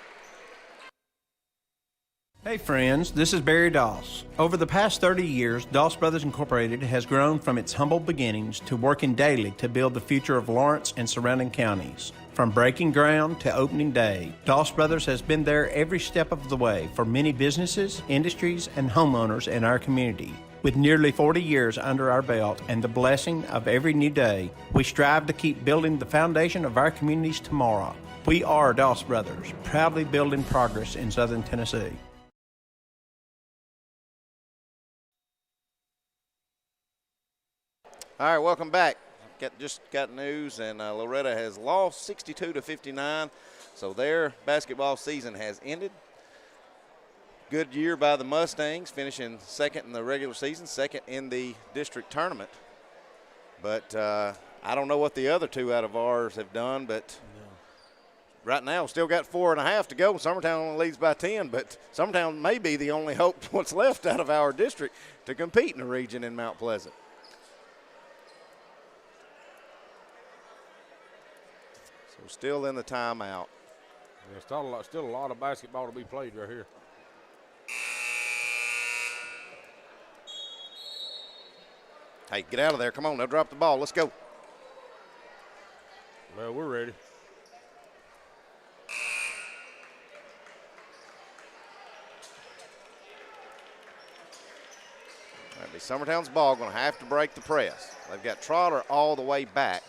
Hey friends, this is Barry Doss. Over the past 30 years, Doss Brothers Incorporated has grown from its humble beginnings to working daily to build the future of Lawrence and surrounding counties. From breaking ground to opening day, Doss Brothers has been there every step of the way for many businesses, industries, and homeowners in our community. With nearly 40 years under our belt and the blessing of every new day, we strive to keep building the foundation of our communities tomorrow. We are Doss Brothers, proudly building progress in Southern Tennessee. All right, welcome back. Just got news, and Loretta has lost 62-59, so their basketball season has ended. Good year by the Mustangs, finishing second in the regular season, second in the district tournament. But I don't know what the other 2 out of ours have done, but right now still got 4.5 to go. Summertown only leads by 10, but Summertown may be the only hope what's left out of our district to compete in the region in Mount Pleasant. So still in the timeout. Yeah, still a lot of basketball to be played right here. Hey, get out of there. Come on, they'll drop the ball. Let's go. Well, we're ready. That'll be Summertown's ball. Going to have to break the press. They've got Trotter all the way back.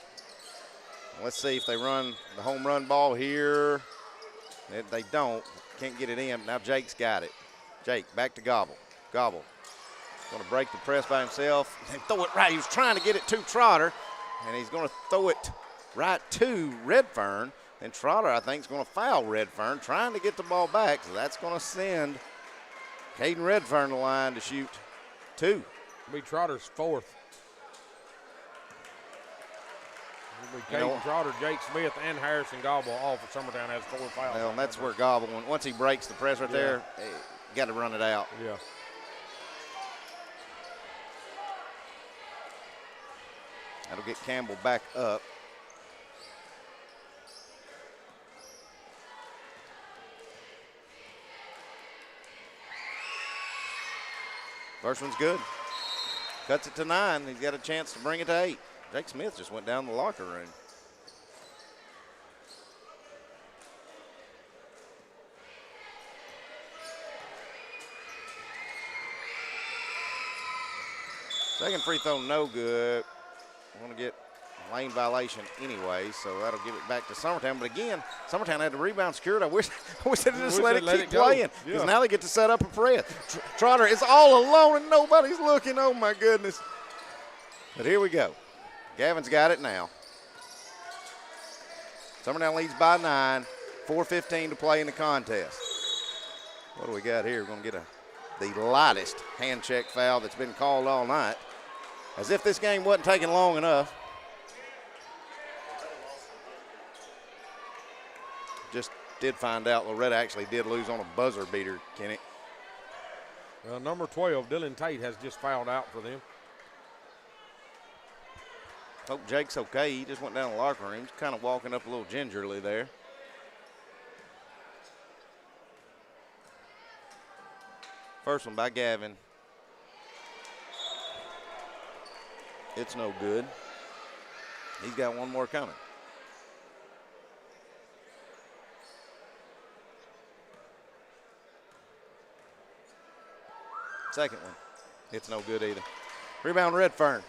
Let's see if they run the home run ball here. They don't. Can't get it in. Now Jake's got it. Jake, back to Gobble. Gobble. Going to break the press by himself. And throw it right. He was trying to get it to Trotter. and he's going to throw it right to Redfern. And Trotter, I think, is going to foul Redfern, trying to get the ball back. So that's going to send Caden Redfern the line to shoot 2. It'll be Trotter's 4th. It'll be Caden Trotter, Jake Smith, and Harrison Gobble all for Summertown has 4 fouls. Well, and that's where Gobble, once he breaks the press right there, got to run it out. Yeah. That'll get Campbell back up. First one's good. Cuts it to 9. He's got a chance to bring it to 8. Jake Smith just went down the locker room. Second free throw, no good. I'm going to get a lane violation anyway, so that'll give it back to Summertown. But again, Summertown had the rebound secured. I wish they just let it keep playing, because now they get to set up a press. Trotter is all alone and nobody's looking. Oh, my goodness. But here we go. Gavin's got it now. Summertown leads by 9, 4:15 to play in the contest. What do we got here? We're going to get the lightest hand check foul that's been called all night. As if this game wasn't taking long enough. Just did find out Loretta actually did lose on a buzzer beater, Kenny. Number 12, Dylan Tate, has just fouled out for them. Hope Jake's okay. He just went down the locker room. He's kind of walking up a little gingerly there. First one by Gavin. It's no good. He's got one more coming. Second one. It's no good either. Rebound Redfern.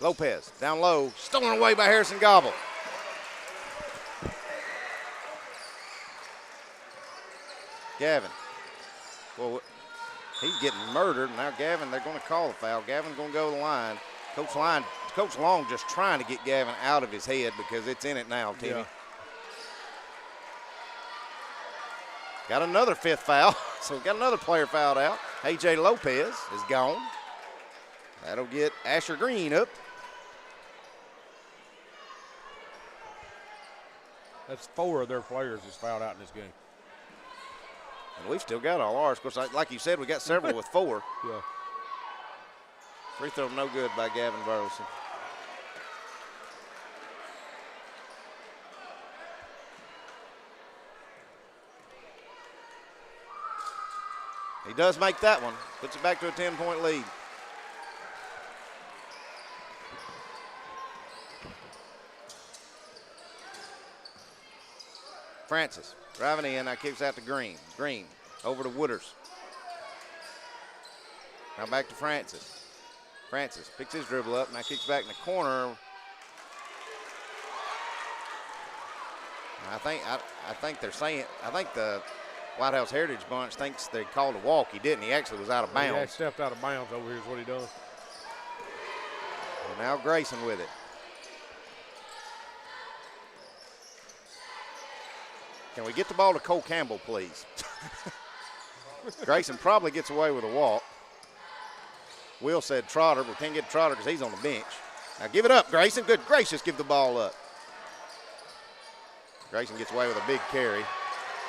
Lopez down low, stolen away by Harrison Gobble. Gavin. Well, he's getting murdered. Now Gavin, they're going to call the foul. Gavin's going to go to the line. Coach Long just trying to get Gavin out of his head because it's in it now, Timmy. Yeah. Got another 5th foul. So got another player fouled out. A.J. Lopez is gone. That'll get Asher Green up. That's 4 of their players that's fouled out in this game. And we've still got all ours. Of course, like you said, we got several with 4. Yeah. Free throw no good by Gavin Burleson. He does make that one. Puts it back to a 10-point lead. Francis driving in, now kicks out to Green. Green over to Wooders. Now back to Francis. Francis picks his dribble up, now kicks back in the corner. I think they're saying, I think the White House Heritage bunch thinks they called a walk. He didn't. He actually was out of bounds. He stepped out of bounds over here is what he done. And now Grayson with it. Can we get the ball to Cole Campbell, please? Grayson probably gets away with a walk. Will said Trotter, but can't get Trotter because he's on the bench. Now give it up, Grayson. Good gracious, give the ball up. Grayson gets away with a big carry.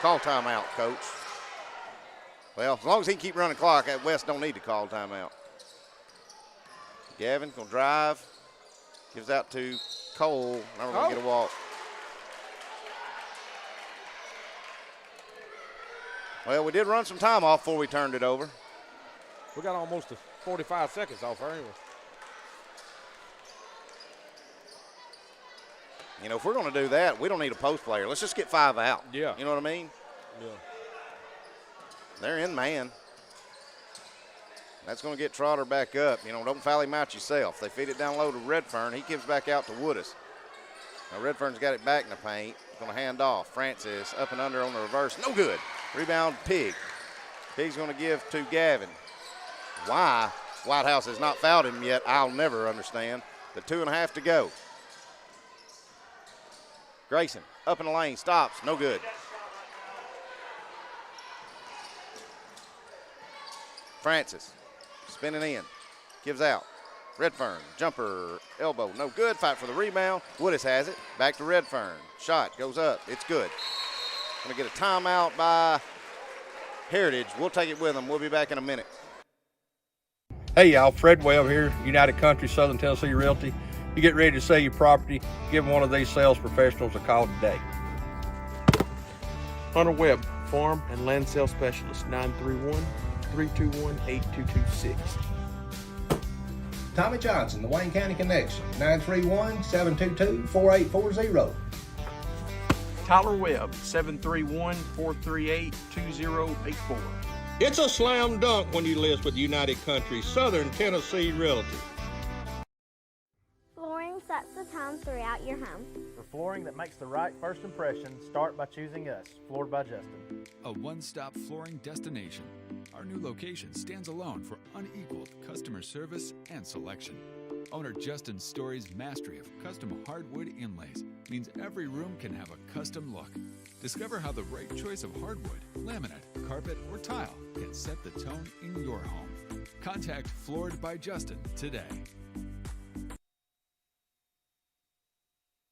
Call timeout, Coach. Well, as long as he can keep running clock, West don't need to call timeout. Gavin's going to drive. Gives out to Cole. Now we're going to get a walk. Well, we did run some time off before we turned it over. We got almost 45 seconds off there anyway. You know, if we're going to do that, we don't need a post player. Let's just get 5 out. Yeah. You know what I mean? Yeah. They're in man. That's going to get Trotter back up. You know, don't foul him out yourself. They feed it down low to Redfern. He gives back out to Woodis. Now Redfern's got it back in the paint. Going to hand off. Francis up and under on the reverse. No good. Rebound Pig. He's going to give to Gavin. Why White House has not fouled him yet, I'll never understand. The 2.5 to go. Grayson up in the lane, stops, no good. Francis spinning in, gives out. Redfern, jumper, elbow, no good. Fight for the rebound. Woodis has it. Back to Redfern. Shot goes up. It's good. Going to get a timeout by Heritage. We'll take it with them. We'll be back in a minute. Hey y'all, Fred Webb here, United Country Southern Tennessee Realty. You get ready to sell your property, give one of these sales professionals a call today. Hunter Webb, Farm and Land Sales Specialist, 931-321-8226. Tommy Johnson, the Wayne County Connection, 931-722-4840. Tyler Webb, 731-438-2084. It's a slam dunk when you list with United Country Southern Tennessee Realty. Flooring sets the tone throughout your home. For flooring that makes the right first impression, start by choosing us, Floored by Justin. A one-stop flooring destination. Our new location stands alone for unequaled customer service and selection. Owner Justin Story's mastery of custom hardwood inlays means every room can have a custom look. Discover how the right choice of hardwood, laminate, carpet, or tile can set the tone in your home. Contact Floored by Justin today.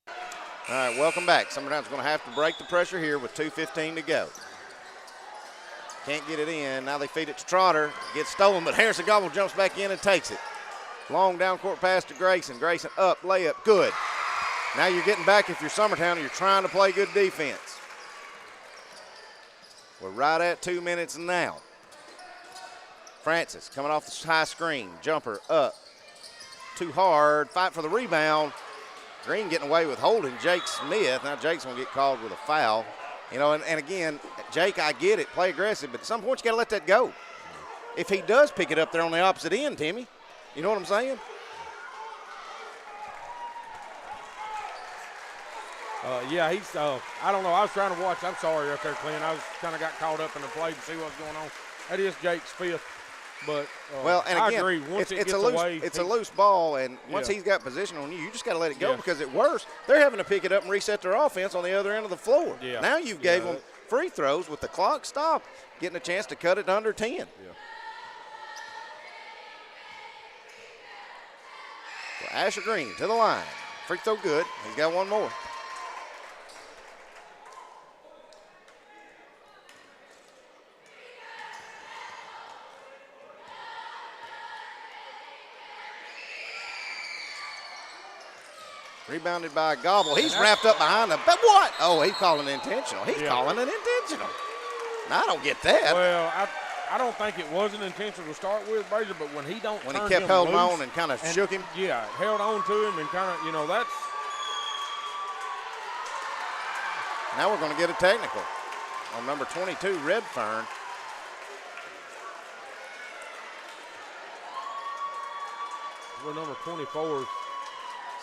All right, welcome back. Summertown's going to have to break the pressure here with 2:15 to go. Can't get it in. Now they feed it to Trotter. Gets stolen, but Harrison Gobble jumps back in and takes it. Long down court pass to Grayson. Grayson up, layup, good. Now you're getting back if you're Summertown and you're trying to play good defense. We're right at 2 minutes now. Francis coming off the high screen. Jumper up. Too hard. Fight for the rebound. Green getting away with holding Jake Smith. Now Jake's going to get called with a foul. You know, and again, Jake, I get it. Play aggressive, but at some point you got to let that go. If he does pick it up there on the opposite end, Timmy, you know what I'm saying? Yeah, he's, I don't know. I was trying to watch. I'm sorry up there, Clint. I was kind of got caught up in the play to see what's going on. That is Jake's fifth. But well, and again, I agree. Once it's a loose ball, and once he's got position on you, you just got to let it go because at worst, they're having to pick it up and reset their offense on the other end of the floor. Yeah. Now you've gave them free throws with the clock stopped, getting a chance to cut it to under 10. Yeah. So Asher Green to the line. Free throw good. He's got one more. Rebounded by Gobble. He's wrapped up behind him. But what? Oh, he's calling it intentional. He's calling it intentional. Now, I don't get that. Well, I don't think it wasn't intentional to start with, Brazier, but when he when he kept holding on and kind of shook him. Yeah, held on to him and kind of, you know, that's. Now we're going to get a technical on number 22, Redfern. Well, number 24 is.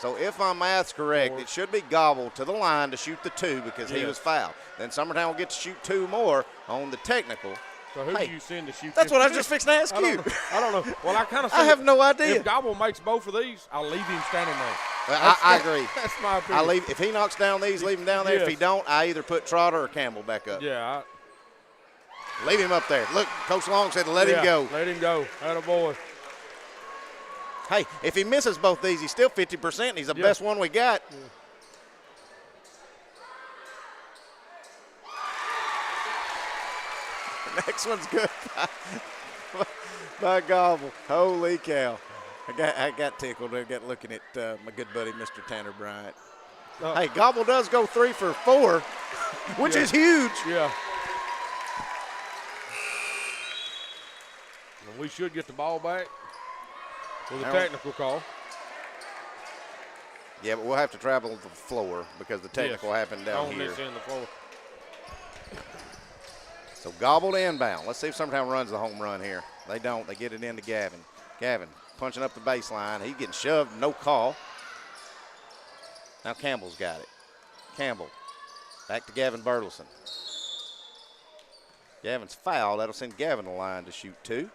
So if my math's correct, it should be Gobble to the line to shoot the 2 because he was fouled. Then Summertown will get to shoot 2 more on the technical. So who do you send to shoot? That's what I was just fixing to ask you. I don't know. Well, I kind of. I have no idea. If Gobble makes both of these, I'll leave him standing there. Well, I agree. That's my opinion. If he knocks down these, leave him down there. If he don't, I either put Trotter or Campbell back up. Yeah. Leave him up there. Look, Coach Long said to let him go. Let him go. Atta boy. Hey, if he misses both these, he's still 50%. He's the best one we got. Yeah. The next one's good by Gobble. Holy cow. I got tickled. I got looking at my good buddy, Mr. Tanner Bryant. Hey, Gobble does go 3 for 4, which is huge. Yeah. Well, we should get the ball back. With a technical call. Yeah, but we'll have to travel the floor because the technical happened down here. On this end of the floor. So Gobble to inbound. Let's see if Summertown runs the home run here. They don't. They get it into Gavin. Gavin punching up the baseline. He's getting shoved. No call. Now Campbell's got it. Campbell back to Gavin Burleson. Gavin's foul. That'll send Gavin the line to shoot 2.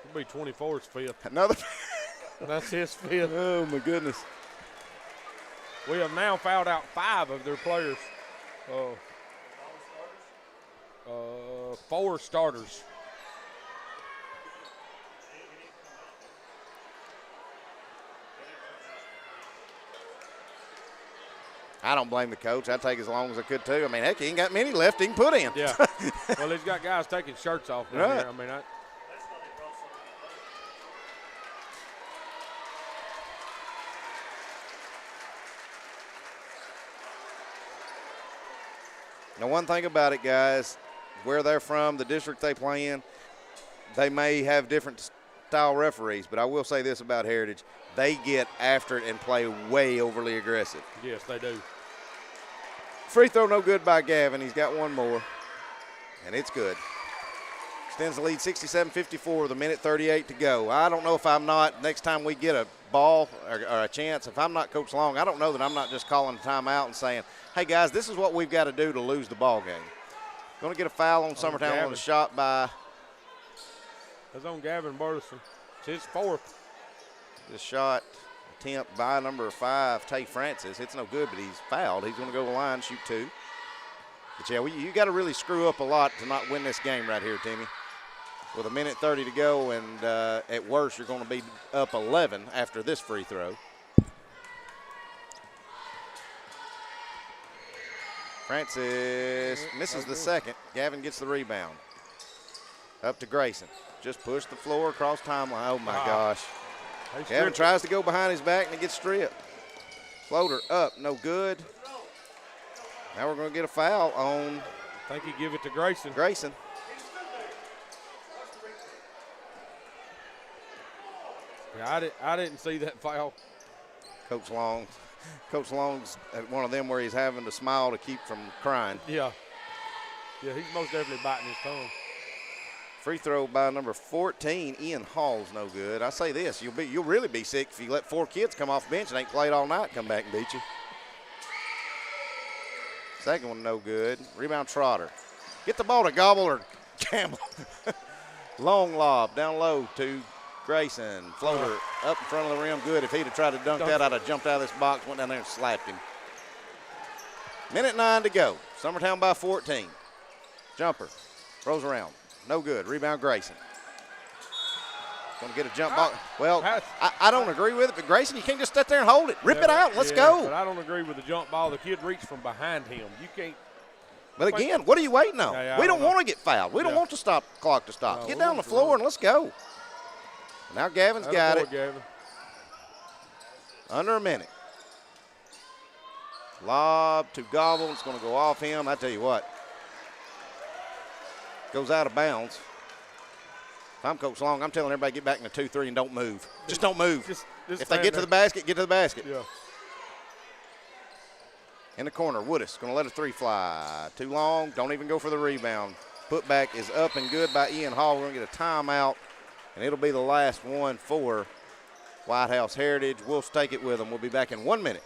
It'll be 24's fifth. Another. That's his fifth. Oh, my goodness. We have now fouled out 5 of their players. 4 starters. I don't blame the coach. I'd take as long as I could, too. I mean, heck, he ain't got many left he can put in. Yeah. Well, he's got guys taking shirts off down Right. here. I mean, Now, one thing about it, guys, where they're from, the district they play in, they may have different style referees, but I will say this about Heritage. They get after it and play way overly aggressive. yes, they do. Free throw no good by Gavin. He's got one more, and it's good. Extends the lead 67-54 with 1:38 to go. I don't know if I'm not, next time we get a ball or a chance, if I'm not Coach Long, I don't know that I'm not just calling a timeout and saying, hey, guys, this is what we've got to do to lose the ball game. Going to get a foul on Summertown on a shot by. That's on Gavin Burleson. It's his 4th. The shot attempt by number 5, Tay Francis. It's no good, but he's fouled. He's going to go to the line, shoot 2. But, yeah, you got to really screw up a lot to not win this game right here, Timmy. With 1:30 to go, and at worst, you're going to be up 11 after this free throw. Francis misses the second. Gavin gets the rebound. Up to Grayson. Just push the floor across timeline. Oh, my gosh. Gavin tries to go behind his back, and it gets stripped. Floater up, no good. Now we're going to get a foul on. I think he give it to Grayson. Grayson. Yeah, I didn't see that foul. Coach Long's at one of them where he's having to smile to keep from crying. Yeah. Yeah, he's most definitely biting his tongue. Free throw by number 14, Ian Hall's no good. I say this, you'll really be sick if you let 4 kids come off the bench and ain't played all night, come back and beat you. Second one no good. Rebound Trotter. Get the ball to Gobble or Campbell. Long lob down low to Grayson. Floater up in front of the rim, good. If he'd have tried to dunk that, I'd have jumped out of this box, went down there and slapped him. 1:09 to go. Summertown by 14. Jumper. Throws around. No good. Rebound Grayson. Going to get a jump ball. Well, I don't agree with it, but Grayson, you can't just sit there and hold it. Rip it out. Let's go. But I don't agree with the jump ball. The kid reached from behind him. You can't. But again, what are you waiting on? We don't want to get fouled. We don't want the clock to stop. No, get down the floor and let's go. Now Gavin's got it. Gavin. Under a minute. Lob to Gobble. It's going to go off him. I tell you what. Goes out of bounds. If I'm Coach Long, I'm telling everybody get back in the 2-3 and don't move. Just don't move. Just if they get to the basket, get to the basket. Yeah. In the corner, Woodis going to let a 3 fly. Too long. Don't even go for the rebound. Putback is up and good by Ian Hall. We're going to get a timeout, and it'll be the last one for White House Heritage. We'll take it with them. We'll be back in 1 minute.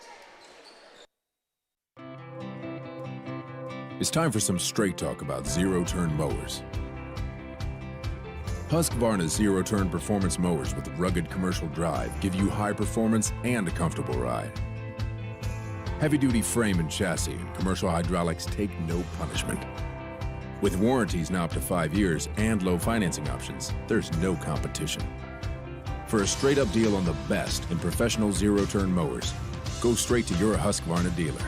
It's time for some straight talk about zero-turn mowers. Husqvarna's zero-turn performance mowers with rugged commercial drive give you high performance and a comfortable ride. Heavy-duty frame and chassis and commercial hydraulics take no punishment. With warranties now up to 5 years and low financing options, there's no competition. For a straight-up deal on the best in professional zero-turn mowers, go straight to your Husqvarna dealer.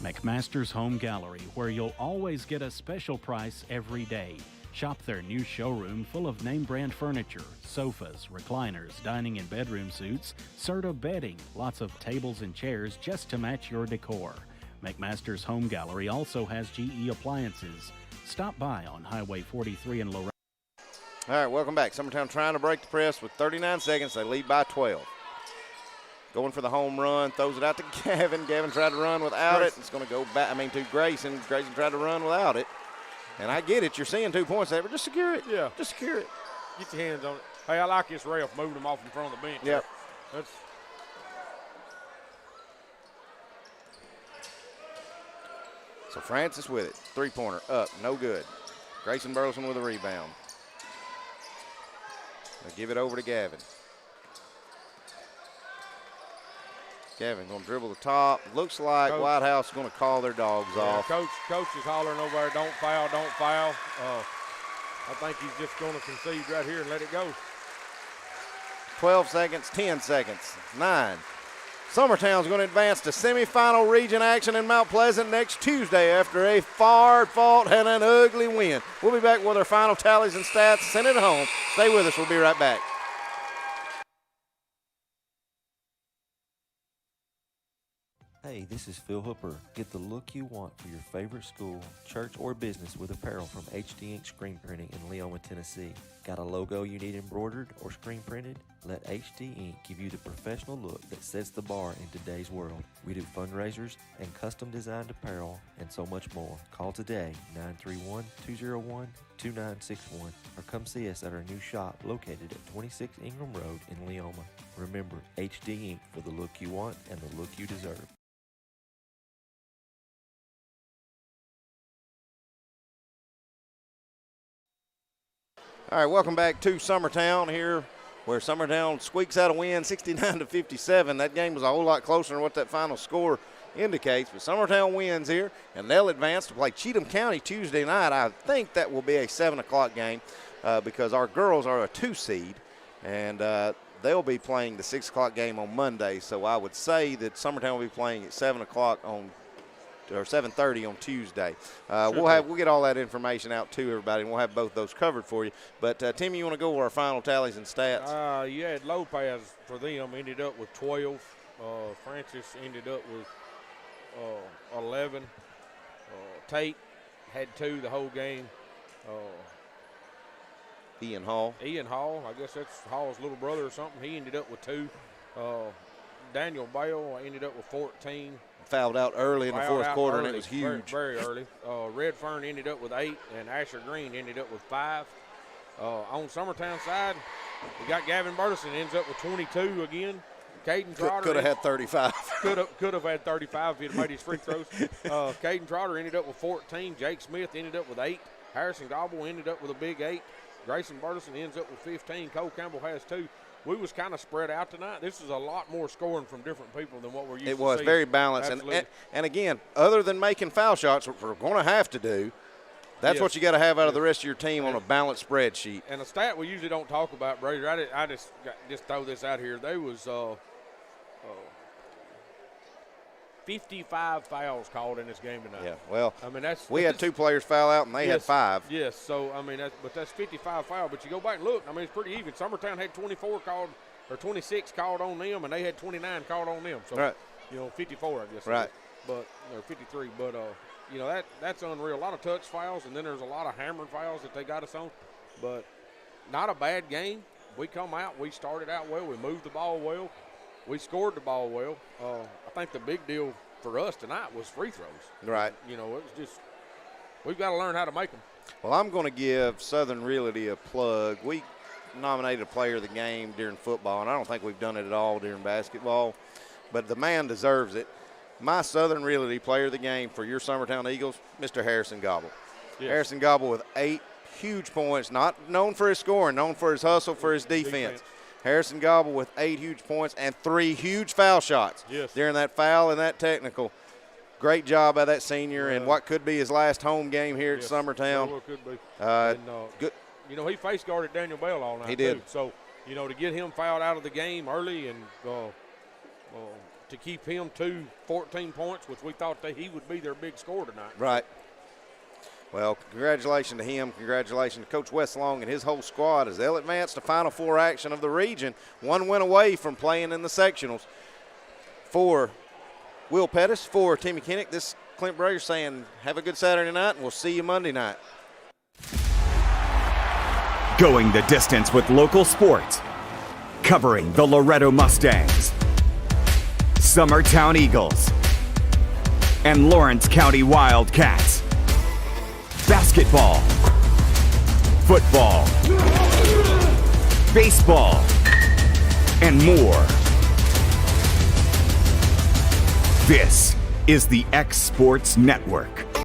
McMaster's Home Gallery, where you'll always get a special price every day. Shop their new showroom full of name-brand furniture, sofas, recliners, dining and bedroom suites, Serta bedding, lots of tables and chairs just to match your decor. McMaster's Home Gallery also has GE appliances. Stop by on Highway 43 in Loretto. All right, welcome back. Summertown trying to break the press with 39 seconds. They lead by 12. Going for the home run, throws it out to Gavin. Gavin tried to run without it. It's going to go back, to Grayson. Grayson tried to run without it. And I get it. You're seeing 2 points there, but just secure it. Yeah. Just secure it. Get your hands on it. Hey, I like this ref moving them off in front of the bench. Yeah. So Francis with it. Three-pointer up, no good. Grayson Burleson with a rebound. They'll give it over to Gavin. Gavin going to dribble the top. Looks like Coach. White House is going to call their dogs off. Coach is hollering over there, don't foul, don't foul. I think he's just going to concede right here and let it go. 12 seconds, 10 seconds, 9. Summertown's going to advance to semifinal region action in Mount Pleasant next Tuesday after a hard-fought and an ugly win. We'll be back with our final tallies and stats. Send it home. Stay with us. We'll be right back. Hey, this is Phil Hooper. Get the look you want for your favorite school, church, or business with apparel from HD Ink Screen Printing in Leoma, Tennessee. Got a logo you need embroidered or screen printed? Let HD Ink give you the professional look that sets the bar in today's world. We do fundraisers and custom designed apparel and so much more. Call today, 931-201-2961, or come see us at our new shop located at 26 Ingram Road in Leoma. Remember, HD Ink for the look you want and the look you deserve. All right, welcome back to Summertown here, where Summertown squeaks out a win 69-57. That game was a whole lot closer than what that final score indicates, but Summertown wins here, and they'll advance to play Cheatham County Tuesday night. I think that will be a 7 o'clock game because our girls are a 2 seed, and they'll be playing the 6 o'clock game on Monday. So I would say that Summertown will be playing at 7 o'clock or 7:30 on Tuesday. We'll get all that information out to everybody, and we'll have both those covered for you. But Timmy, you want to go over our final tallies and stats? You had Lopez for them, ended up with 12. Francis ended up with 11. Tate had 2 the whole game. Ian Hall, I guess that's Hall's little brother or something. He ended up with 2. Daniel Bale ended up with 14. Fouled out early in the fourth quarter, and it was huge. Very early. Redfern ended up with 8, and Asher Green ended up with 5. On Summertown side, we got Gavin Burleson ends up with 22 again. Caden Trotter could have had 35. could have had 35 if he'd made his free throws. Caden Trotter ended up with 14. Jake Smith ended up with 8. Harrison Gobble ended up with a big 8. Grayson Burleson ends up with 15. Cole Campbell has 2. We was kind of spread out tonight. This is a lot more scoring from different people than what we're used to. It was seeing. very balanced. And again, other than making foul shots, which we're going to have to do, that's what you got to have out of the rest of your team on a balanced spreadsheet. And a stat we usually don't talk about, Brazier, I just throw this out here. There was 55 fouls called in this game tonight. Yeah, well, I mean we had 2 players foul out, and they had 5. Yes, so I mean, that's 55 foul. But you go back and look, I mean, it's pretty even. Summertown had 24 called or 26 called on them, and they had 29 called on them. So, 54, I guess. Right. But 53. But that's unreal. A lot of touch fouls, and then there's a lot of hammered fouls that they got us on. But not a bad game. We come out. We started out well. We moved the ball well. We scored the ball well. I think the big deal for us tonight was free throws. Right. It was just we've got to learn how to make them. Well, I'm going to give Southern Realty a plug. We nominated a player of the game during football, and I don't think we've done it at all during basketball, but the man deserves it. My Southern Realty player of the game for your Summertown Eagles, Mr. Harrison Gobble. Yes. Harrison Gobble with 8 huge points, not known for his scoring, known for his hustle, for his defense. Harrison Gobble with 8 huge points and 3 huge foul shots during that foul and that technical. Great job by that senior in what could be his last home game here at Summertown. Well, could be. Good. He face guarded Daniel Bell all night. He did. Too. So, to get him fouled out of the game early and to keep him to 14 points, which we thought that he would be their big scorer tonight. Right. Well, congratulations to him. Congratulations to Coach Wes Long and his whole squad as they'll advance to Final Four action of the region. 1 win away from playing in the sectionals. For Will Pettis, for Timmy Kinnick, this is Clint Brazier saying have a good Saturday night, and we'll see you Monday night. Going the distance with local sports. Covering the Loretto Mustangs, Summertown Eagles, and Lawrence County Wildcats. Basketball, football, baseball, and more. This is the X Sports Network.